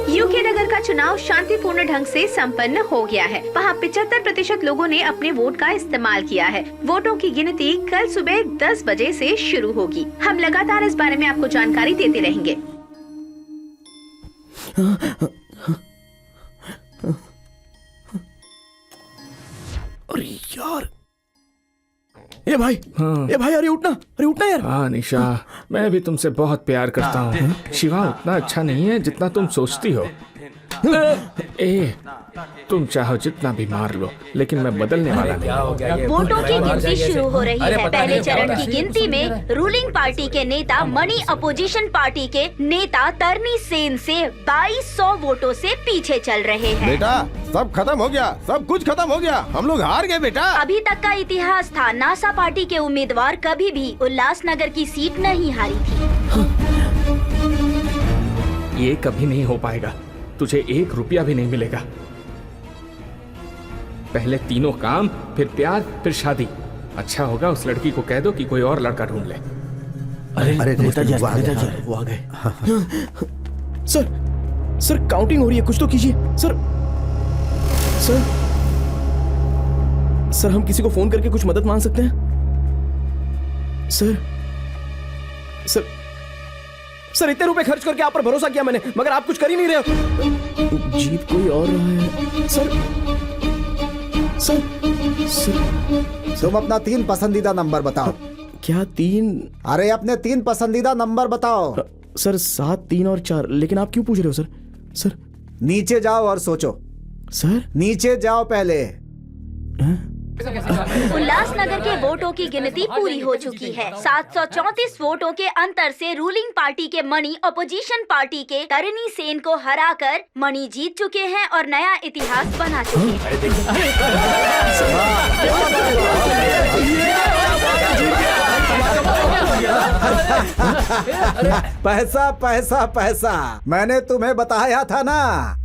यूके नगर का चुनाव शांतिपूर्ण ढंग से संपन्न हो गया है। वहाँ 75% लोगों ने अपने वोट का इस्तेमाल किया है। वोटों की गिनती कल सुबह 10 बजे से शुरू होगी। हम लगातार इस बारे में आपको जानकारी देते रहेंगे। अरे यार, ए भाई, ए भाई, अरे उठना यार। हाँ निशा, मैं भी तुमसे बहुत प्यार करता हूँ। शिवा उतना अच्छा नहीं है जितना तुम सोचती हो। ए, तुम चाहो जितना भी मार लो, लेकिन मैं बदलने वाला नहीं। वोटों की गिनती शुरू हो रही है। पहले चरण की गिनती में रूलिंग पार्टी के नेता मणि अपोजिशन पार्टी के नेता तरनी सेन से 2200 वोटों से पीछे चल रहे हैं। बेटा सब खत्म हो गया, सब कुछ खत्म हो गया, हम लोग हार गए बेटा। अभी तक का इतिहास था, नासा पार्टी के उम्मीदवार कभी भी उल्लासनगर की सीट नहीं हारी थी। ये कभी नहीं हो पाएगा। तुझे 1 रुपया भी नहीं मिलेगा। पहले तीनों काम, फिर प्यार, फिर शादी। अच्छा होगा उस लड़की को कह दो कि कोई और लड़का ढूंढ ले। अरे नेताजी, वो आ गए। सर काउंटिंग हो रही है, कुछ तो कीजिए। सर हम किसी को फोन करके कुछ मदद मांग सकते हैं? सर इतने रुपए खर्च करके आप पर भरोसा किया मैंने, मगर आप कुछ कर ही नहीं रहे हो। जीत कोई और रहा है। सर तुम अपना 3 पसंदीदा नंबर बताओ। क्या 3? अरे अपने 3 पसंदीदा नंबर बताओ। सर 7, 3 और 4। लेकिन आप क्यों पूछ रहे हो सर? नीचे जाओ और सोचो। सर नीचे जाओ पहले। उल्लासनगर के वोटों की गिनती पूरी हो चुकी है। 734 वोटों के अंतर से रूलिंग पार्टी के मणि अपोजिशन पार्टी के तरनी सेन को हराकर मणि जीत चुके हैं और नया इतिहास बना चुके हैं। पैसा पैसा पैसा, मैंने तुम्हें बताया था ना।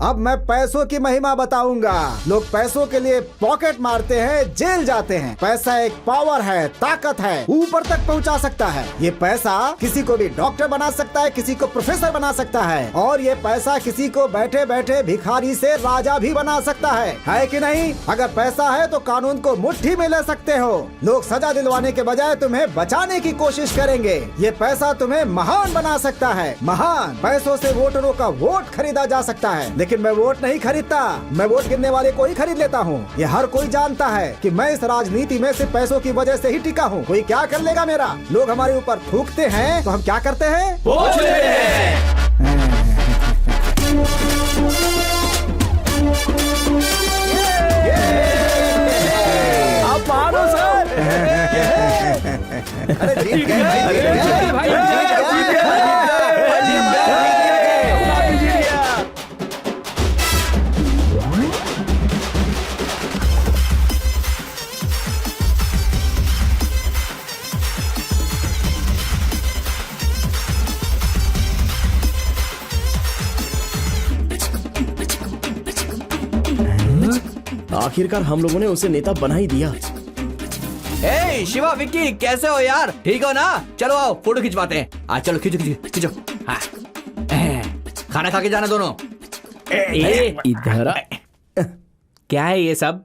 अब मैं पैसों की महिमा बताऊंगा। लोग पैसों के लिए पॉकेट मारते हैं, जेल जाते हैं। पैसा एक पावर है, ताकत है, ऊपर तक पहुंचा सकता है। ये पैसा किसी को भी डॉक्टर बना सकता है, किसी को प्रोफेसर बना सकता है, और ये पैसा किसी को बैठे बैठे भिखारी से राजा भी बना सकता है कि नहीं? अगर पैसा है तो कानून को मुट्ठी में ले सकते हो। लोग सजा दिलवाने के बजाय तुम्हें बचाने की कोशिश करेंगे। ये पैसा तुम्हें महान बना सकता है, महान। पैसों से वोटरों का वोट खरीदा जा सकता है, लेकिन मैं वोट नहीं खरीदता, मैं वोट गिनने वाले को ही खरीद लेता हूँ। ये हर कोई जानता है कि मैं इस राजनीति में सिर्फ पैसों की वजह से ही टिका हूँ। कोई क्या कर लेगा मेरा? लोग हमारे ऊपर थूकते हैं तो हम क्या करते हैं? वोट लेते हैं। आप मानो सर। अरे जीत गए, भाई, आखिरकार हम लोगों ने उसे नेता बना ही दिया। ए शिवा, विक्की, कैसे हो यार? ठीक हो ना? चलो आओ फोटो खिंचवाते हैं। आज चलो खींचो खींचो खींचो। हाँ। खाना खा के जाना दोनों। इधर क्या है ये सब?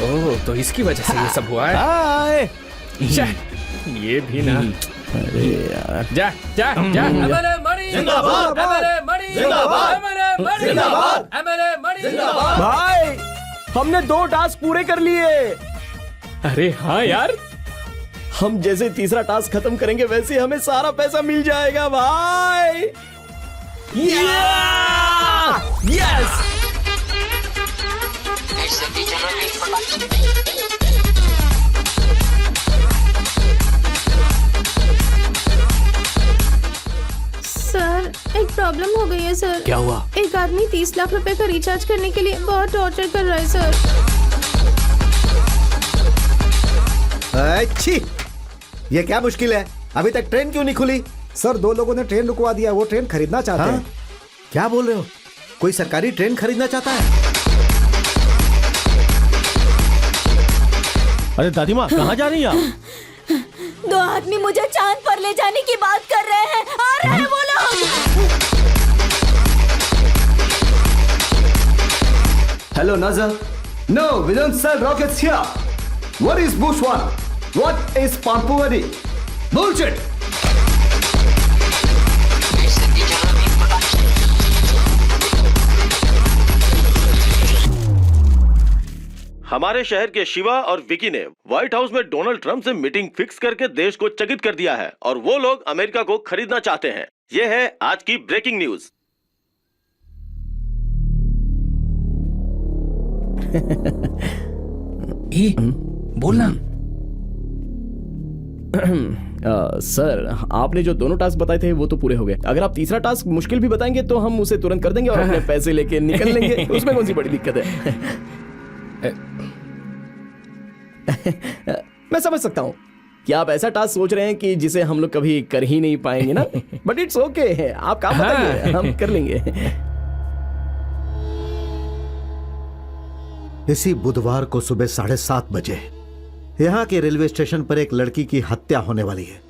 ओह, तो इसकी वजह से ये सब हुआ है। हाय। जा, ये भी ना। अरे यार, जा जा जा। जिंदाबाद, भाई हमने 2 टास्क पूरे कर लिए। अरे हाँ यार, हम जैसे तीसरा टास्क खत्म करेंगे वैसे हमें सारा पैसा मिल जाएगा भाई। यस। सर, एक प्रॉब्लम हो गई है सर। क्या हुआ? एक आदमी 30 लाख रुपए का रिचार्ज करने के लिए बहुत टॉर्चर कर रहा है सर। अच्छी, ये क्या मुश्किल है? अभी तक ट्रेन क्यों नहीं खुली? सर 2 लोगों ने ट्रेन रुकवा दिया, वो ट्रेन खरीदना चाहते हैं। क्या बोल रहे हो? कोई सरकारी ट्रेन खरीदना चाहता है? अरे दादी माँ, कहाँ जा रही हैं आप? 2 आदमी मुझे चांद पर ले जाने की बात कर रहे हैं। आ रहे हैं वो लोग। Hello, NASA. No, we don't sell rockets here. What is Bushwana? What is Pampuri? Bullshit! हमारे शहर के शिवा और विकी ने व्हाइट हाउस में डोनाल्ड ट्रंप से मीटिंग फिक्स करके देश को चकित कर दिया है और वो लोग अमेरिका को खरीदना चाहते हैं। ये है आज की ब्रेकिंग न्यूज। बोलना। सर, आपने जो दोनों टास्क बताए थे वो तो पूरे हो गए। अगर आप तीसरा टास्क मुश्किल भी बताएंगे तो हम उसे तुरंत कर देंगे और अपने पैसे लेके निकल लेंगे। उसमें कौन सी बड़ी दिक्कत है? मैं समझ सकता हूँ कि आप ऐसा टास्क सोच रहे हैं कि जिसे हम लोग कभी कर ही नहीं पाएंगे ना। बट इट्स ओके, आप काम बताइए, हम कर लेंगे। इसी बुधवार को सुबह 7:30 बजे यहाँ के रेलवे स्टेशन पर एक लड़की की हत्या होने वाली है।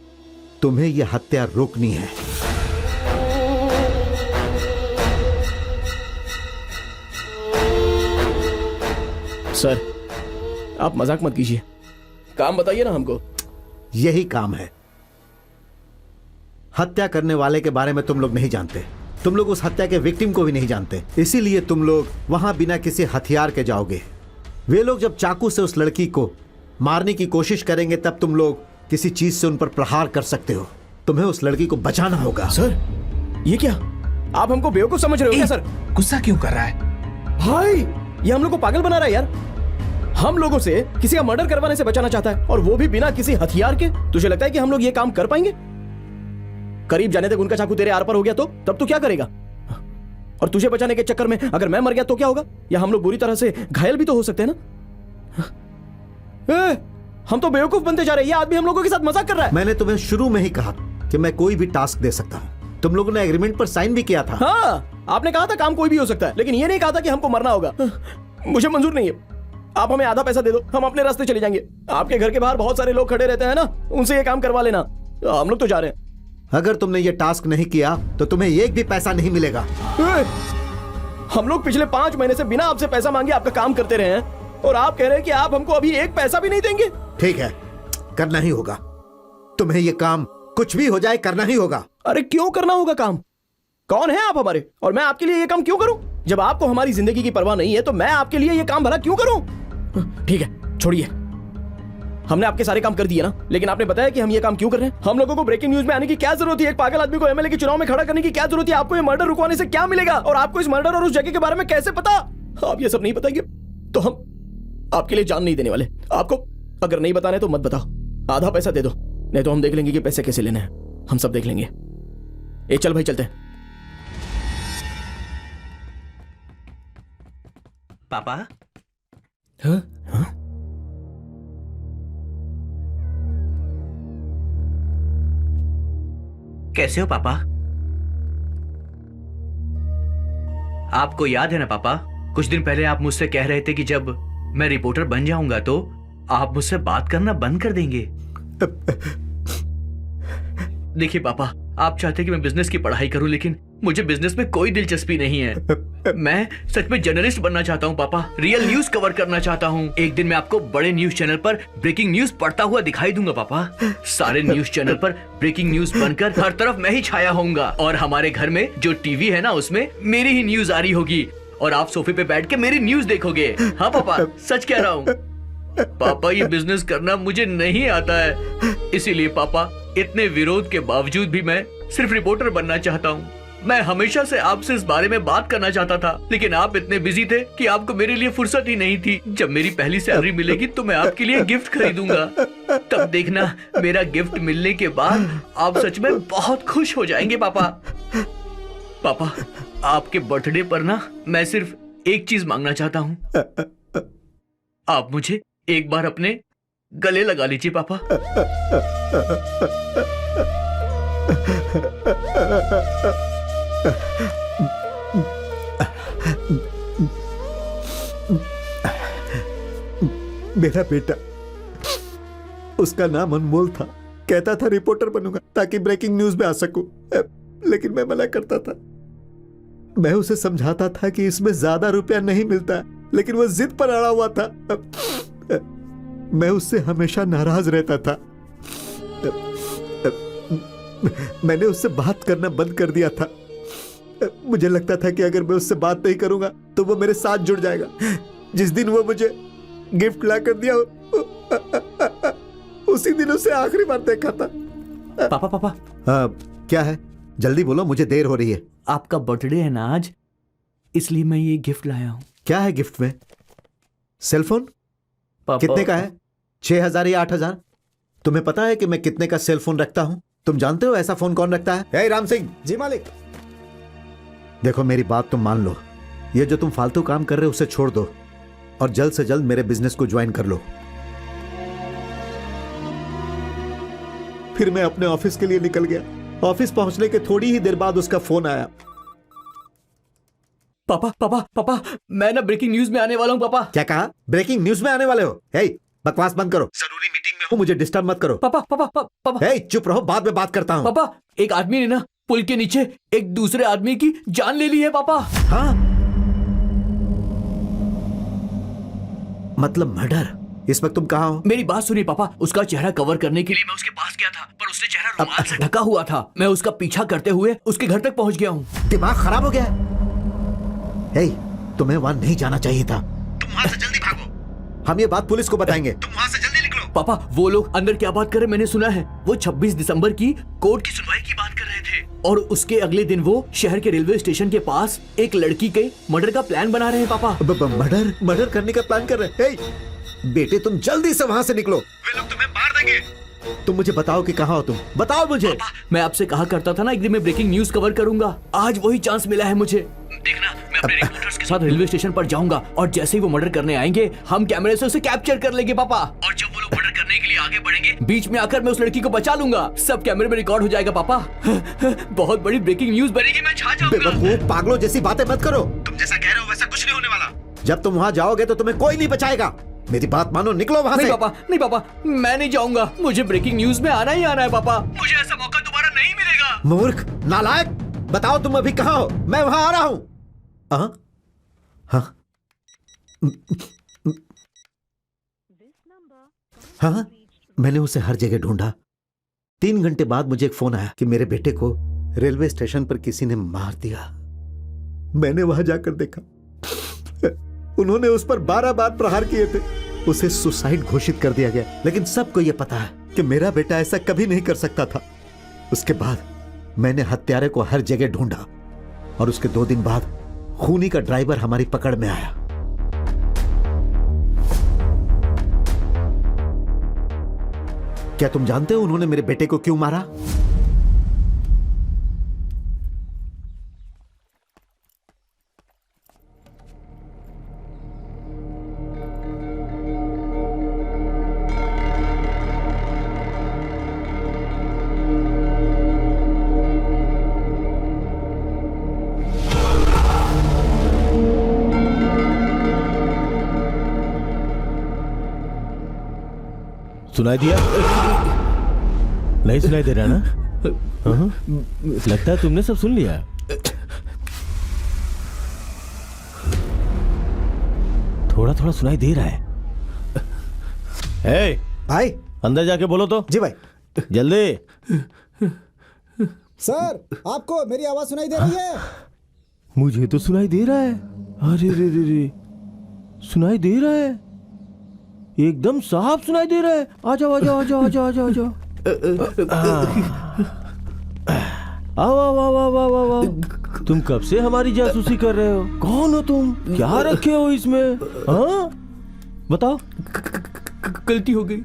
तुम्हें यह हत्या रोकनी है। सर, आप मजाक मत कीजिए, काम बताइए ना हमको। यही काम है। हत्या करने वाले के बारे में तुम लोग नहीं जानते, तुम लोग उस हत्या के विक्टिम को भी नहीं जानते, इसीलिए तुम लोग वहां बिना किसी हथियार के जाओगे। वे लोग जब चाकू से उस लड़की को मारने की कोशिश करेंगे तब तुम लोग किसी चीज से उन पर प्रहार कर सकते हो। तुम्हें उस लड़की को बचाना होगा। सर, ये क्या? आप हमको बेवकूफ समझ रहे हो क्या? सर, गुस्सा क्यों कर रहा है? भाई ये हम लोग को पागल बना रहा है यार। हम लोगों से किसी का मर्डर करवाने से बचाना चाहता है, और वो भी बिना किसी हथियार के। तुझे लगता है कि हम लोग ये काम कर पाएंगे? करीब जाने तक उनका चाकू तेरे आर पार हो गया तो तब तू क्या करेगा? और तुझे बचाने के चक्कर में अगर मैं मर गया तो क्या होगा? या हम लोग बुरी तरह से घायल भी तो हो सकते हैं ना। हम तो बेवकूफ बनते जा रहे हैं। ये आदमी हम लोगों के साथ मजाक कर रहा है। मैंने तुम्हें शुरू में ही कहा कि मैं कोई भी टास्क दे सकता हूँ। तुम लोगों ने एग्रीमेंट पर साइन भी किया था। हाँ, आपने कहा था काम कोई भी हो सकता है, लेकिन ये नहीं कहा था कि हमको मरना होगा। मुझे मंजूर नहीं है। आप हमें आधा पैसा दे दो, हम अपने रास्ते चले जाएंगे। आपके घर के बाहर बहुत सारे लोग खड़े रहते हैं ना, उनसे ये काम करवा लेना। हम लोग तो जा रहे हैं। अगर तुमने ये टास्क नहीं किया तो तुम्हें एक भी पैसा नहीं मिलेगा। हम लोग पिछले 5 महीने से बिना आपसे पैसा मांगे आपका काम करते रहे हैं, और आप कह रहे हैं कि आप हमको अभी एक पैसा भी नहीं देंगे। ठीक है, करना ही होगा। तुम्हें ये काम कुछ भी हो जाए करना ही होगा। अरे क्यों करना होगा काम? कौन है आप हमारे, और मैं आपके लिए ये काम क्यों करूं? जब आपको हमारी जिंदगी की परवाह नहीं है तो मैं आपके लिए ये काम भला क्यों करूं? ठीक है, छोड़िए। हमने आपके सारे काम कर दिए ना, लेकिन आपने बताया कि हम ये काम क्यों कर रहे हैं। हम लोगों को ब्रेकिंग न्यूज में आने की क्या जरूरत है? एक पागल आदमी को एमएलए के चुनाव में खड़ा करने की क्या जरूरत है? आपको ये मर्डर रुकवाने से क्या मिलेगा? और आपको इस मर्डर और उस जगह के बारे में कैसे पता? आप ये सब नहीं बताएंगे तो हम आपके लिए जान नहीं देने वाले। आपको अगर नहीं बताना है तो मत बताओ, आधा पैसा दे दो, नहीं तो हम देख लेंगे कि पैसे कैसे लेने हैं। हम सब देख लेंगे। ए चल भाई, चलते हैं। पापा, हाँ? कैसे हो पापा? आपको याद है ना पापा, कुछ दिन पहले आप मुझसे कह रहे थे कि जब मैं रिपोर्टर बन जाऊंगा तो आप मुझसे बात करना बंद कर देंगे। देखिए पापा, आप चाहते कि मैं बिजनेस की पढ़ाई करूं, लेकिन मुझे बिजनेस में कोई दिलचस्पी नहीं है। मैं सच में जर्नलिस्ट बनना चाहता हूं पापा, रियल न्यूज कवर करना चाहता हूं। एक दिन मैं आपको बड़े न्यूज चैनल पर ब्रेकिंग न्यूज पढ़ता हुआ दिखाई दूंगा पापा। सारे न्यूज चैनल पर ब्रेकिंग न्यूज बनकर हर तरफ मैं ही छाया होऊंगा, और हमारे घर में जो टीवी है ना उसमें मेरी ही न्यूज आ रही होगी, और आप सोफे पे बैठ के मेरी न्यूज देखोगे। हाँ पापा, सच कह रहा हूँ। पापा, ये बिजनेस करना मुझे नहीं आता है, इसीलिए पापा इतने विरोध के बावजूद भी मैं सिर्फ रिपोर्टर बनना चाहता हूँ। मैं हमेशा से आपसे इस बारे में बात करना चाहता था, लेकिन आप इतने बिजी थे कि आपको मेरे लिए फुर्सत ही नहीं थी। जब मेरी पहली सैलरी मिलेगी तो मैं आपके लिए गिफ्ट खरीदूंगा, तब देखना मेरा गिफ्ट मिलने के बाद आप सच में बहुत खुश हो जाएंगे पापा। पापा, आपके बर्थडे पर ना मैं सिर्फ एक चीज मांगना चाहता हूँ। आप मुझे एक बार अपने गले लगा लीजिए पापा। मेरा बेटा, उसका नाम अनमोल था। कहता था रिपोर्टर बनूंगा ताकि ब्रेकिंग न्यूज में आ सकूं, लेकिन मैं मना करता था। मैं उसे समझाता था कि इसमें ज्यादा रुपया नहीं मिलता, लेकिन वो जिद पर अड़ा हुआ था। मैं उससे हमेशा नाराज रहता था। मैंने उससे बात करना बंद कर दिया था। मुझे लगता था कि अगर मैं उससे बात नहीं करूंगा तो वो मेरे साथ जुड़ जाएगा। जिस दिन वो मुझे गिफ्ट ला कर दिया, उसी दिन उसे आखिरी बार देखा था। पापा पापा, क्या है? जल्दी बोलो, मुझे देर हो रही है। आपका बर्थडे है ना आज, इसलिए मैं ये गिफ्ट लाया हूँ। क्या है गिफ्ट में? सेलफोन? कितने का है? 6,000 या 8,000? तुम्हें पता है कि मैं कितने का सेलफोन रखता हूं? तुम जानते हो ऐसा फोन कौन रखता है? हे राम सिंह। जी मालिक। देखो, मेरी बात तुम मान लो। ये जो तुम फालतू काम कर रहे हो उसे छोड़ दो, और जल्द से जल्द मेरे बिजनेस को ज्वाइन कर लो। फिर मैं अपने ऑफिस के लिए निकल गया। ऑफिस पहुंचने के थोड़ी ही देर बाद उसका फोन आया। पापा पापा पापा, मैं ना ब्रेकिंग न्यूज में आने वाला हूँ पापा। क्या कहा? ब्रेकिंग न्यूज में आने वाले हो? हे, बकवास बंद करो। जरूरी मीटिंग में हूँ, मुझे डिस्टर्ब मत करो। पापा पापा पापा, हे, चुप रहो, बाद में बात करता हूँ। पापा, एक आदमी ने ना पुल के नीचे एक दूसरे आदमी की जान ले ली है पापा। हाँ? मतलब मर्डर? इस वक्त तुम कहाँ हो? मेरी बात सुनिए पापा, उसका चेहरा कवर करने के लिए मैं उसके पास गया था, पर उसने चेहरा रुमाल से ढका हुआ था। मैं उसका पीछा करते हुए उसके घर तक पहुंच गया हूँ। दिमाग खराब हो गया? हे, तुम्हें वहां नहीं जाना चाहिए था। तुम वहां से जल्दी भागो। हम ये बात पुलिस को बताएंगे। तुम वहां से जल्दी निकलो। पापा वो लोग अंदर क्या बात कर रहे मैंने सुना है। वो 26 दिसंबर की कोर्ट की सुनवाई की बात कर रहे थे और उसके अगले दिन वो शहर के रेलवे स्टेशन के पास एक लड़की के मर्डर का प्लान बना रहे हैं पापा। मर्डर करने का प्लान कर रहे हैं। बेटे तुम जल्दी से वहां से निकलो, वे लोग तुम्हें मार देंगे। तुम मुझे बताओ कि कहाँ हो तुम, बताओ मुझे। मैं आपसे कहा करता था ना एक दिन मैं ब्रेकिंग न्यूज कवर करूंगा, आज वही चांस मिला है मुझे। देखना मैं अपने रिपोर्टर्स के साथ रेलवे स्टेशन पर जाऊंगा और जैसे ही वो मर्डर करने आएंगे हम कैमरे से उसे कैप्चर कर लेंगे पापा। और जब वो लोग मर्डर करने के लिए आगे बढ़ेंगे बीच में आकर मैं उस लड़की को बचा लूंगा। सब कैमरे में रिकॉर्ड हो जाएगा पापा। बहुत बड़ी ब्रेकिंग न्यूज बनेगी, मैं छा जाऊंगा। बेवकूफ पागलों जैसी बातें मत करो, तुम जैसा कह रहे हो वैसा कुछ नहीं होने वाला। जब तुम वहां जाओगे तो तुम्हें कोई नहीं बचाएगा। मेरी बात मानो, निकलो वहां से। नहीं पापा मैं नहीं जाऊंगा, मुझे ब्रेकिंग न्यूज में आना ही आना है पापा। मुझे ऐसा मौका दोबारा नहीं मिलेगा। मूर्ख नालायक, बताओ तुम अभी कहाँ हो, मैं वहां आ रहा हूं। हाँ, मैंने उसे हर जगह ढूंढा। 3 घंटे बाद मुझे एक फोन आया कि मेरे बेटे को रेलवे स्टेशन पर किसी ने मार दिया। मैंने वहां जाकर देखा, उन्होंने उस पर 12 बार प्रहार किए थे। उसे सुसाइड घोषित कर दिया गया, लेकिन सबको यह पता है कि मेरा बेटा ऐसा कभी नहीं कर सकता था। उसके बाद मैंने हत्यारे को हर जगह ढूंढा और उसके 2 दिन बाद खूनी का ड्राइवर हमारी पकड़ में आया। क्या तुम जानते हो उन्होंने मेरे बेटे को क्यों मारा? सुनाई दिया? नहीं सुनाई दे रहा ना? लगता है तुमने सब सुन लिया। थोड़ा थोड़ा सुनाई दे रहा है। हे भाई अंदर जाके बोलो तो। जी भाई। जल्दी। सर आपको मेरी आवाज सुनाई दे रही है? मुझे तो सुनाई दे रहा है। अरे रे रे रे, सुनाई दे रहा है, एकदम साफ सुनाई दे रहा है। आ जाओ आ जाओ आ जाओ आ जाओ आ जाओ आ जाओ। आओ आओ आओ आओ आओ आओ आओ। तुम कब से हमारी जासूसी कर रहे हो? कौन हो तुम? क्या रखे हो इसमें? हाँ बताओ। गलती हो गई।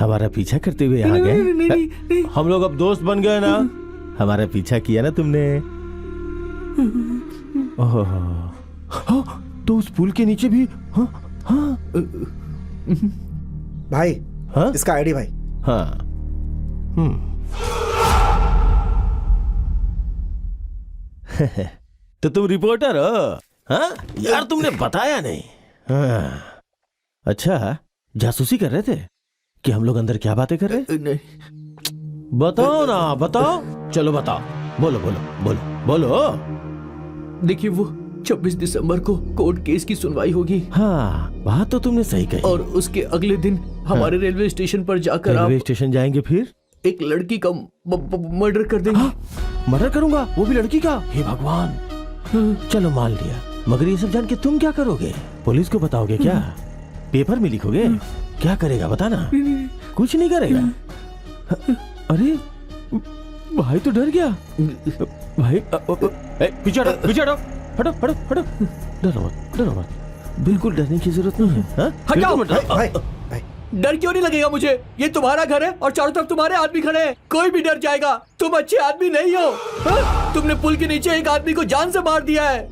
हमारा पीछा करते हुए आ गए। हम लोग अब दोस्त बन गए ना। हमारा पीछा किया ना तुमने। तो उस पुल के नीचे भी। हाँ हाँ भाई। हाँ इसका आईडी भाई। हाँ तो तुम रिपोर्टर हो? हाँ यार तुमने बताया नहीं। हाँ अच्छा जासूसी कर रहे थे कि हम लोग अंदर क्या बातें कर रहे? नहीं बताओ ना बताओ। चलो बताओ, बोलो बोलो बोलो बोलो। देखिए वो 26 दिसंबर को कोर्ट केस की सुनवाई होगी। हाँ बात तो तुमने सही कही। और उसके अगले दिन हमारे रेलवे स्टेशन पर जाकर रेलवे स्टेशन जाएंगे, फिर एक लड़की का मर्डर कर देंगे। मर्डर करूंगा, वो भी लड़की का? हे भगवान। चलो मान लिया, मगर ये सब जान के तुम क्या करोगे? पुलिस को बताओगे क्या? पेपर में लिखोगे? क्या करेगा बताना? कुछ नहीं करेगा। अरे भाई तो डर गया। भाई पीछे हटो पीछे हटो हटो हटो हटो। डरो मत डरो मत, बिल्कुल डरने की जरूरत नहीं है। हटाओ। भाई डर क्यों नहीं लगेगा मुझे? ये तुम्हारा घर है और चारों तरफ तुम्हारे आदमी खड़े हैं, कोई भी डर जाएगा। तुम अच्छे आदमी नहीं हो। तुमने पुल के नीचे एक आदमी को जान से मार दिया है।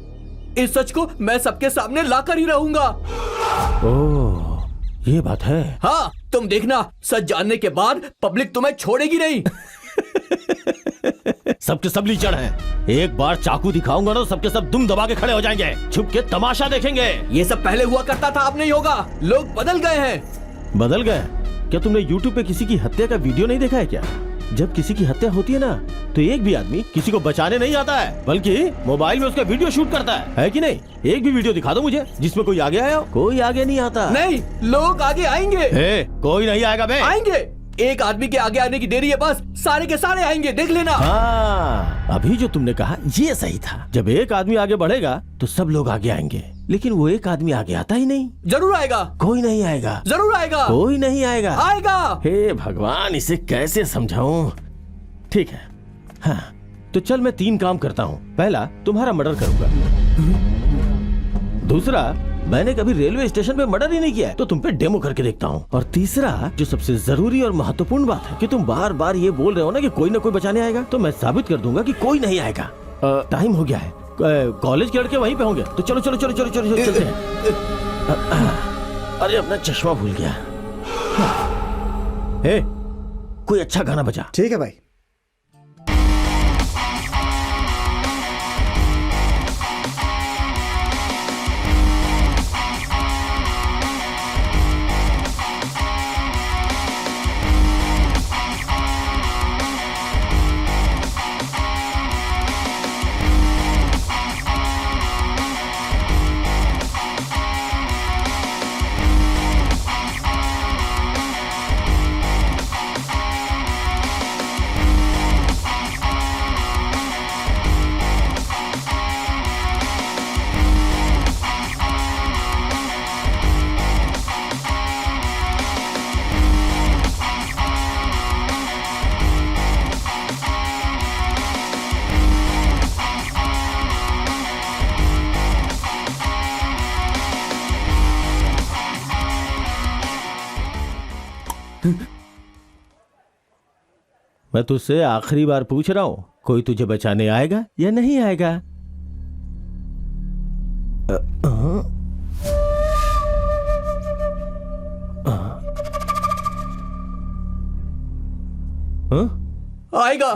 इस सच को मैं सबके सामने लाकर ही रहूंगा। ओह ये बात है। हाँ तुम देखना, सच जानने के बाद पब्लिक तुम्हें छोड़ेगी नहीं। सबके सब लीचड़ हैं। एक बार चाकू दिखाऊंगा ना, सबके सब दुम दबा के खड़े हो जाएंगे, छुप के तमाशा देखेंगे। ये सब पहले हुआ करता था, अब नहीं होगा। लोग बदल गए हैं। बदल गए? क्या तुमने YouTube पे किसी की हत्या का वीडियो नहीं देखा है क्या? जब किसी की हत्या होती है ना, तो एक भी आदमी किसी को बचाने नहीं आता है, बल्कि मोबाइल में उसका वीडियो शूट करता है कि नहीं? एक भी वीडियो दिखा दो मुझे जिसमें कोई आगे आया हो। कोई आगे नहीं आता। नहीं, लोग आगे आएंगे। कोई नहीं आएगा बे। आएंगे, एक आदमी के आगे आने की देरी है, बस सारे के सारे आएंगे, देख लेना। हाँ, अभी जो तुमने कहा ये सही था। जब एक आदमी आगे बढ़ेगा तो सब लोग आगे आएंगे, लेकिन वो एक आदमी आगे आता ही नहीं। जरूर आएगा। कोई नहीं आएगा। जरूर आएगा। कोई नहीं आएगा। आएगा। हे भगवान, इसे कैसे समझाऊं? ठीक है, हाँ, तो चल मैं 3 काम करता हूँ। पहला, तुम्हारा मर्डर करूंगा। दूसरा, मैंने कभी रेलवे स्टेशन पे मर्डर ही नहीं किया है, तो तुम पे डेमो करके देखता हूँ। और तीसरा, जो सबसे जरूरी और महत्वपूर्ण बात है कि तुम बार बार ये बोल रहे हो ना कि कोई ना कोई बचाने आएगा, तो मैं साबित कर दूंगा कि कोई नहीं आएगा। टाइम हो गया है, कॉलेज के लड़के वहीं पे होंगे, तो चलो चलो चलो चलो चलो चलते हैं। अरे अपना चश्मा भूल गया। हे, कोई अच्छा गाना बजा। ठीक है भाई। मैं तुझसे आखिरी बार पूछ रहा हूं, कोई तुझे बचाने आएगा या नहीं आएगा? आएगा।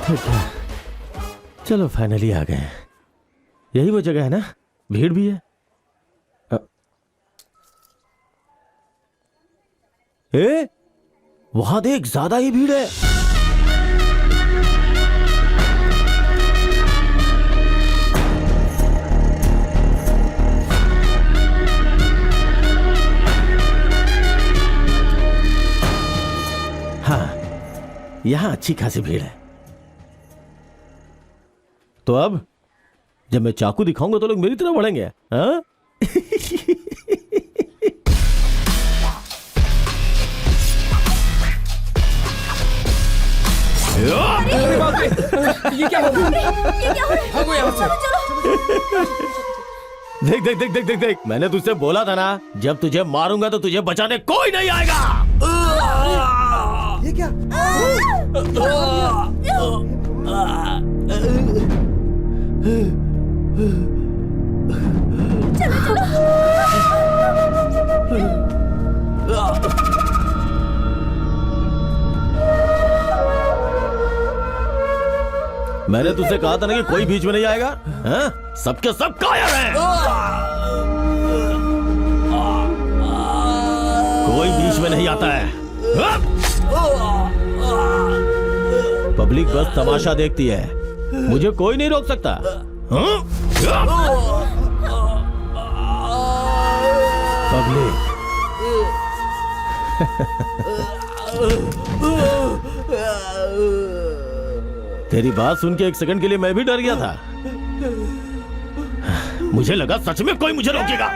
ठीक है, चलो फाइनली आ गए। यही वो जगह है ना? भीड़ भी है। वहां देख, ज्यादा ही भीड़ है। हाँ, यहां अच्छी खासी भीड़ है। तो अब जब मैं चाकू दिखाऊंगा तो लोग मेरी तरफ बढ़ेंगे। हाँ? ये क्या हो रहा है? भागो यहाँ से। देख देख देख देख देख देख, मैंने तुझसे बोला था ना, जब तुझे मारूंगा तो तुझे बचाने कोई नहीं आएगा। ये क्या? मैंने तुझसे कहा था ना कि कोई बीच में नहीं आएगा। हाँ? सबके सब कायर हैं। कोई बीच में नहीं आता है। पब्लिक बस तमाशा देखती है, मुझे कोई नहीं रोक सकता। हाँ? पब्लिक तेरी बात सुन के एक सेकंड के लिए मैं भी डर गया था। मुझे लगा सच में कोई मुझे रोकेगा।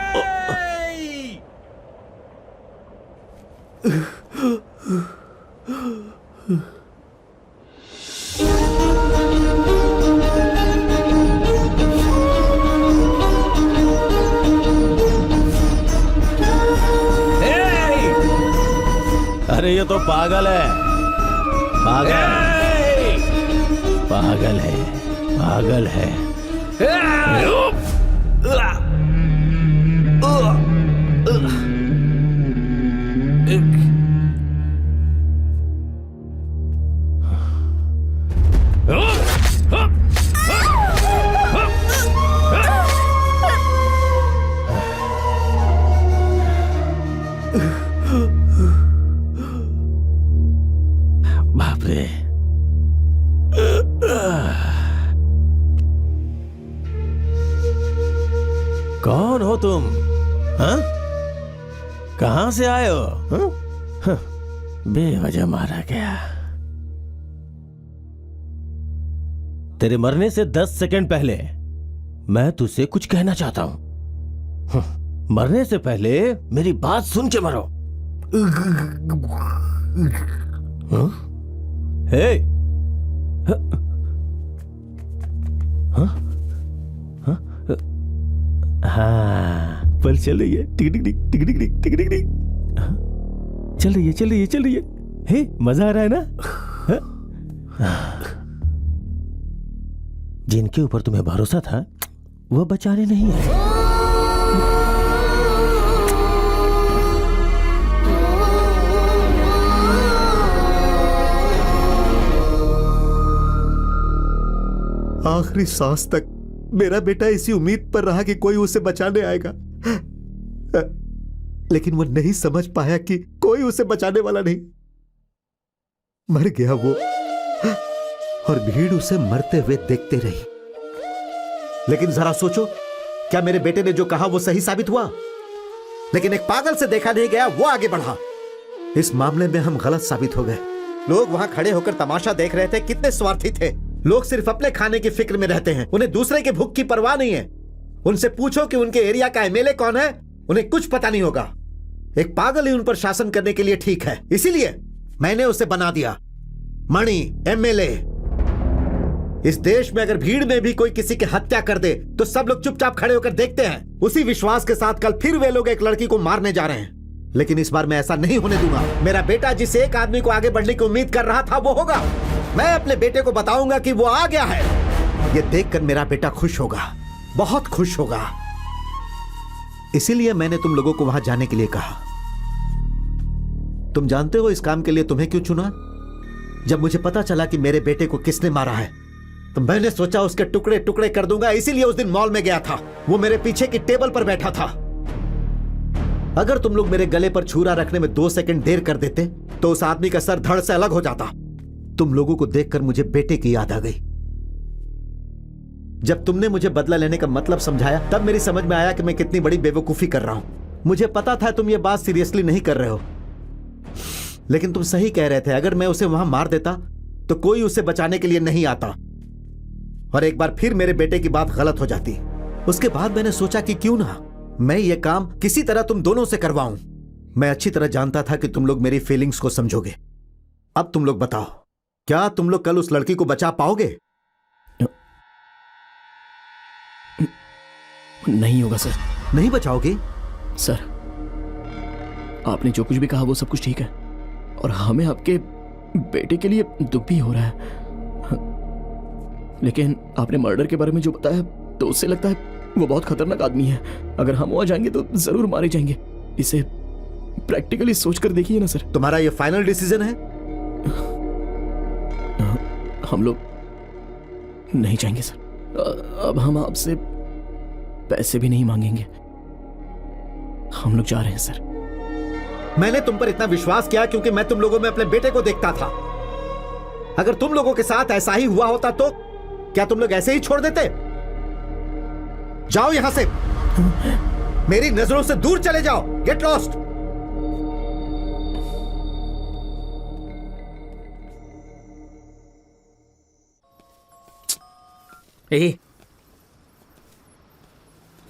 अरे ये तो पागल है, पागल पागल है, पागल है। कौन हो तुम? हाँ? कहां से आए हो? हाँ? बेवजह मारा गया। तेरे मरने से 10 सेकंड पहले मैं तुझसे कुछ कहना चाहता हूं। मरने से पहले मेरी बात सुन के मरो। हे! हाँ, पल चल रही है। टिक टिक टिक टिक टिक टिक टिक टिक टिक। चल रही है, चल रही है, चल रही है। हे, मजा आ रहा है ना? जिनके ऊपर तुम्हें भरोसा था वो बेचारे नहीं है। आखिरी सांस तक मेरा बेटा इसी उम्मीद पर रहा कि कोई उसे बचाने आएगा, लेकिन वो नहीं समझ पाया कि कोई उसे बचाने वाला नहीं। मर गया वो, और भीड़ उसे मरते हुए देखते रही। लेकिन जरा सोचो, क्या मेरे बेटे ने जो कहा वो सही साबित हुआ? लेकिन एक पागल से देखा नहीं गया, वो आगे बढ़ा। इस मामले में हम गलत साबित हो गए। लोग वहां खड़े होकर तमाशा देख रहे थे। कितने स्वार्थी थे। लोग सिर्फ अपने खाने की फिक्र में रहते हैं, उन्हें दूसरे के भूख की परवाह नहीं है। उनसे पूछो कि उनके एरिया का एमएलए कौन है, उन्हें कुछ पता नहीं होगा। एक पागल ही उन पर शासन करने के लिए ठीक है, इसीलिए मैंने उसे बना दिया मणि एमएलए। इस देश में अगर भीड़ में भी कोई किसी की हत्या कर दे तो सब लोग चुपचाप खड़े होकर देखते हैं। उसी विश्वास के साथ कल फिर वे लोग एक लड़की को मारने जा रहे हैं, लेकिन इस बार मैं ऐसा नहीं होने दूंगा। मेरा बेटा जिस एक आदमी को आगे बढ़ने की उम्मीद कर रहा था वो होगा। मैं अपने बेटे को बताऊंगा कि वो आ गया है। ये देखकर मेरा बेटा खुश होगा, बहुत खुश होगा। इसीलिए मैंने तुम लोगों को वहां जाने के लिए कहा। तुम जानते हो इस काम के लिए तुम्हें क्यों चुना? जब मुझे पता चला कि मेरे बेटे को किसने मारा है तो मैंने सोचा उसके टुकड़े टुकड़े कर दूंगा। इसीलिए उस दिन मॉल में गया था। वो मेरे पीछे की टेबल पर बैठा था। अगर तुम लोग मेरे गले पर छुरा रखने में 2 सेकंड देर कर देते तो उस आदमी का सर धड़ से अलग हो जाता। तुम लोगों को देखकर मुझे बेटे की याद आ गई। जब तुमने मुझे बदला लेने का मतलब समझाया तब मेरी समझ में आया कि मैं कितनी बड़ी बेवकूफी कर रहा हूं। मुझे पता था तुम ये बात सीरियसली नहीं कर रहे हो, लेकिन तुम सही कह रहे थे। अगर मैं उसे वहां मार देता तो कोई उसे बचाने के लिए नहीं आता और एक बार फिर मेरे बेटे की बात गलत हो जाती। उसके बाद मैंने सोचा कि क्यों ना मैं ये काम किसी तरह तुम दोनों से करवाऊं। मैं अच्छी तरह जानता था कि तुम लोग मेरी फीलिंग्स को समझोगे। अब तुम लोग बताओ, क्या तुम लोग कल उस लड़की को बचा पाओगे? नहीं होगा सर। नहीं बचाओगे? सर, आपने जो कुछ भी कहा वो सब कुछ ठीक है और हमें आपके बेटे के लिए दुख भी हो रहा है, लेकिन आपने मर्डर के बारे में जो बताया तो उससे लगता है वो बहुत खतरनाक आदमी है। अगर हम वहां जाएंगे तो जरूर मारे जाएंगे। इसे प्रैक्टिकली सोचकर देखिए ना सर। तुम्हारा ये फाइनल डिसीजन है? हम लोग नहीं जाएंगे सर। अब हम आपसे पैसे भी नहीं मांगेंगे। हम लोग जा रहे हैं सर। मैंने तुम पर इतना विश्वास किया क्योंकि मैं तुम लोगों में अपने बेटे को देखता था। अगर तुम लोगों के साथ ऐसा ही हुआ होता तो क्या तुम लोग ऐसे ही छोड़ देते? जाओ यहां से, मेरी नजरों से दूर चले जाओ। Get lost.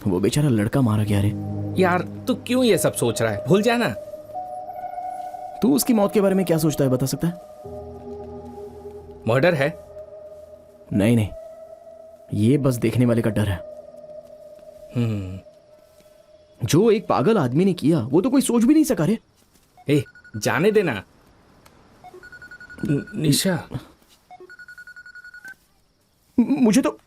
वो बेचारा लड़का मारा गया रे। यार तू क्यों ये सब सोच रहा है? भूल जाना। तू उसकी मौत के बारे में क्या सोचता है, बता सकता है? मर्डर है? नहीं नहीं, ये बस देखने वाले का डर है। जो एक पागल आदमी ने किया वो तो कोई सोच भी नहीं सका रे। ए, जाने देना। निशा, मुझे तो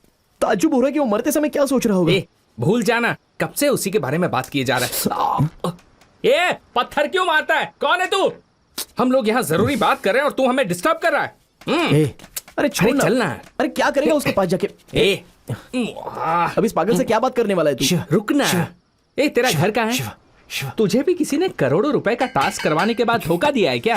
ताज्जुब हो रहा है कि वो मरते समय क्या सोच रहा होगा। ए, भूल जाना, कब से उसी के बारे में बात किए जा रहा है। ए, पत्थर क्यों मारता है? कौन है तू? हम लोग यहाँ जरूरी बात कर रहे हैं और तू हमें डिस्टर्ब कर रहा है। अरे छोड़ ना। चलना। अरे क्या करेगा उसके पास जाके? अब इस पागल से क्या बात करने वाला है तू? रुकना। ए, तेरा घर कहाँ है? तुझे भी किसी ने करोड़ों रुपए का टास्क करवाने के बाद धोखा दिया है क्या?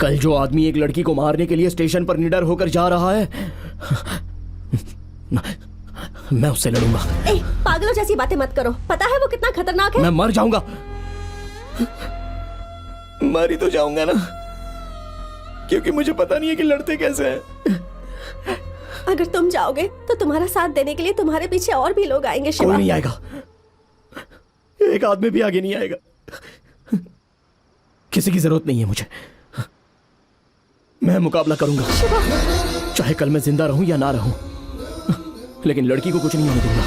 कल जो आदमी एक लड़की को मारने के लिए स्टेशन पर निडर होकर जा रहा है, मैं उससे लड़ूंगा। ए, पागलों जैसी बातें मत करो। पता है वो कितना खतरनाक है? मैं मर जाऊंगा। मर ही तो जाऊंगा ना, क्योंकि मुझे पता नहीं है कि लड़ते कैसे हैं। अगर तुम जाओगे तो तुम्हारा साथ देने के लिए तुम्हारे पीछे और भी लोग आएंगे शिवा। कोई नहीं आएगा, एक आदमी भी आगे नहीं आएगा। किसी की जरूरत नहीं है मुझे। मैं मुकाबला करूंगा, चाहे कल मैं जिंदा रहूं या ना रहूं, लेकिन लड़की को कुछ नहीं होने दूंगा।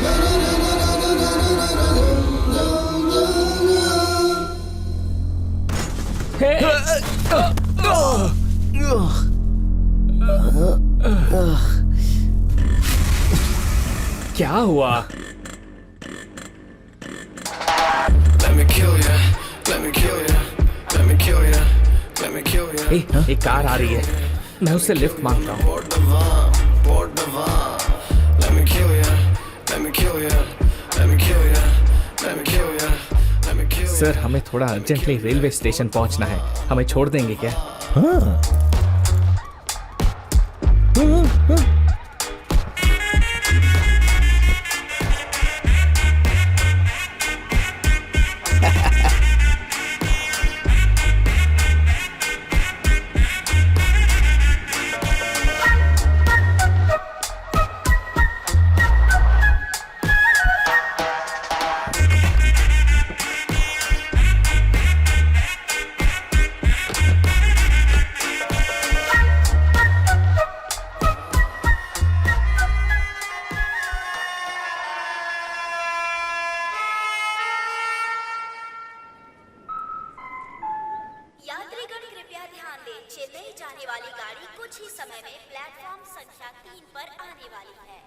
क्या हुआ? एक कार आ रही है, मैं उससे लिफ्ट मांगता हूँ। सर, हमें थोड़ा अर्जेंटली रेलवे स्टेशन पहुंचना है, हमें छोड़ देंगे क्या? यात्रीगण कृपया ध्यान दें, चेन्नई जाने वाली गाड़ी कुछ ही समय में प्लेटफॉर्म संख्या 3 पर आने वाली है।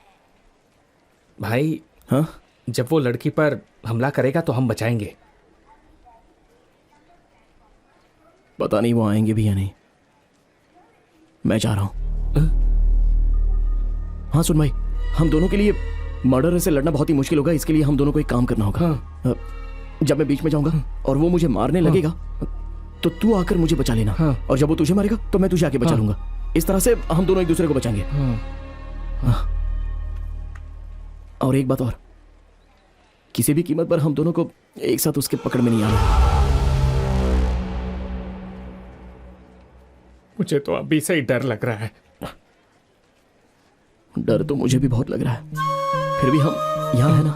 भाई, हाँ? जब वो लड़की पर हमला करेगा तो हम बचाएंगे। पता नहीं वो आएंगे भी या नहीं। मैं जा रहा हूं। हाँ सुन भाई, हम दोनों के लिए मर्डर से लड़ना बहुत ही मुश्किल होगा, इसके लिए हम दोनों को एक काम करना होगा। हाँ। जब मैं बीच में जाऊंगा और वो मुझे मारने लगेगा तो तू आकर मुझे बचा लेना। हाँ। और जब वो तुझे मारेगा तो मैं तुझे आके बचा लूंगा। इस तरह से हम दोनों एक दूसरे को बचाएंगे। हाँ। और एक बात और, किसी भी कीमत पर हम दोनों को एक साथ उसके पकड़ में नहीं आना। मुझे तो अभी से ही डर लग रहा है। डर तो मुझे भी बहुत लग रहा है, फिर भी हम यहाँ है ना,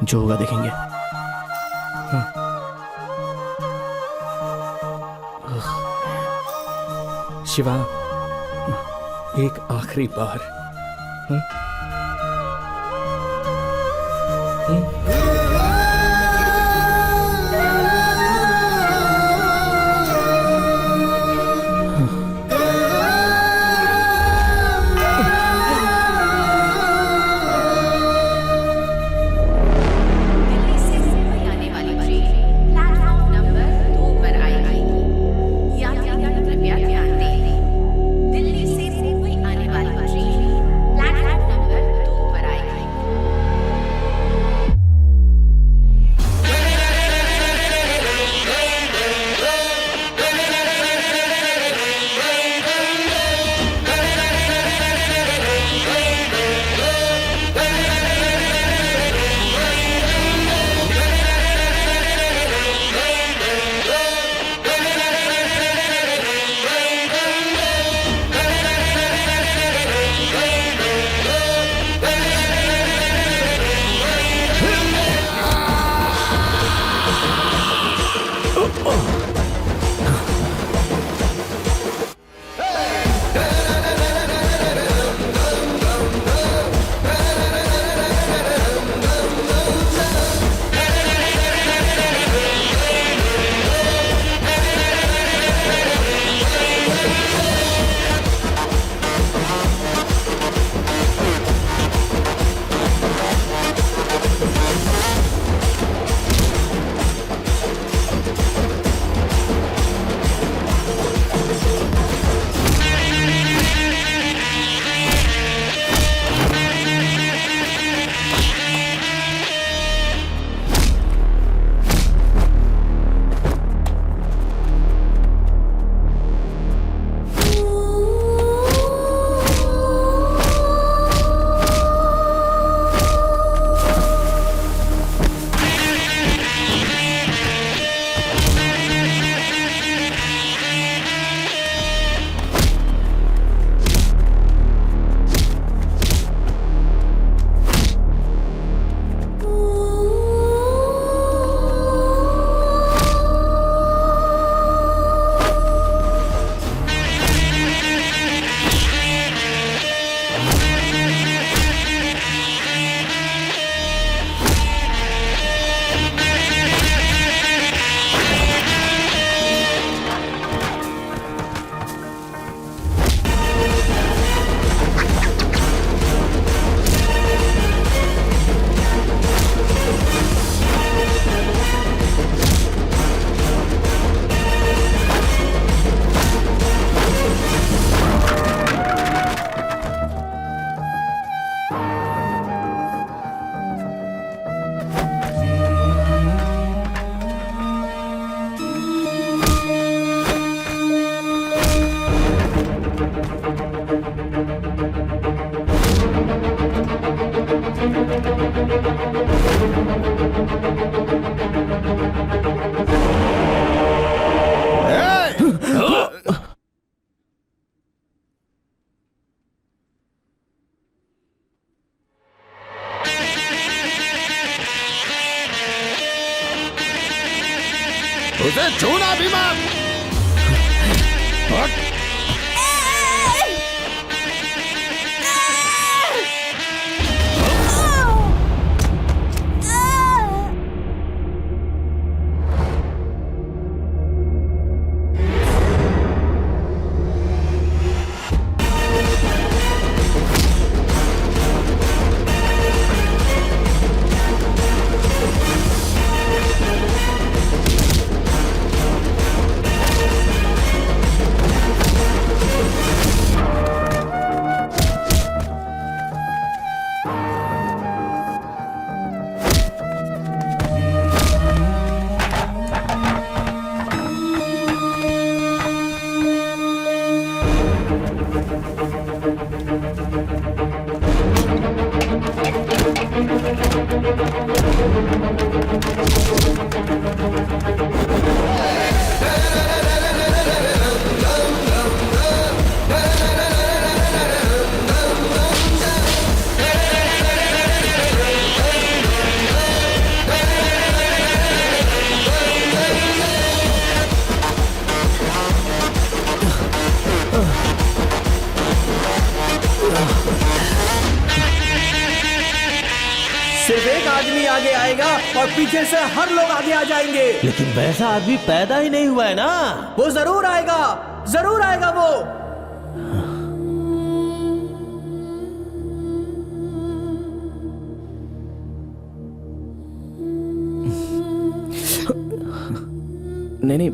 जो होगा देखेंगे। शिवा, एक आखिरी बार। दिल्ली से मुंबई आने वाली ट्रेन प्लेटफॉर्म नंबर 2 पर आएगी। यात्रीगण कृपया ध्यान दें, दिल्ली से मुंबई आने वाली ट्रेन प्लेटफॉर्म नंबर 2 पर आएगी। उसे छूना भी मत। हट। सिर्फ एक आदमी आगे आएगा और पीछे से हर लोग आगे आ जाएंगे। लेकिन वैसा आदमी पैदा ही नहीं हुआ है ना। वो जरूर आएगा वो। नहीं,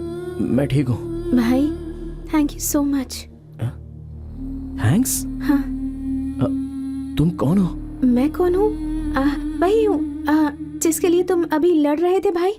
मैं ठीक हूँ भाई। Thank you so much. Thanks. हाँ। तुम कौन हो? मैं कौन हूँ? वही हूँ जिसके लिए तुम अभी लड़ रहे थे भाई।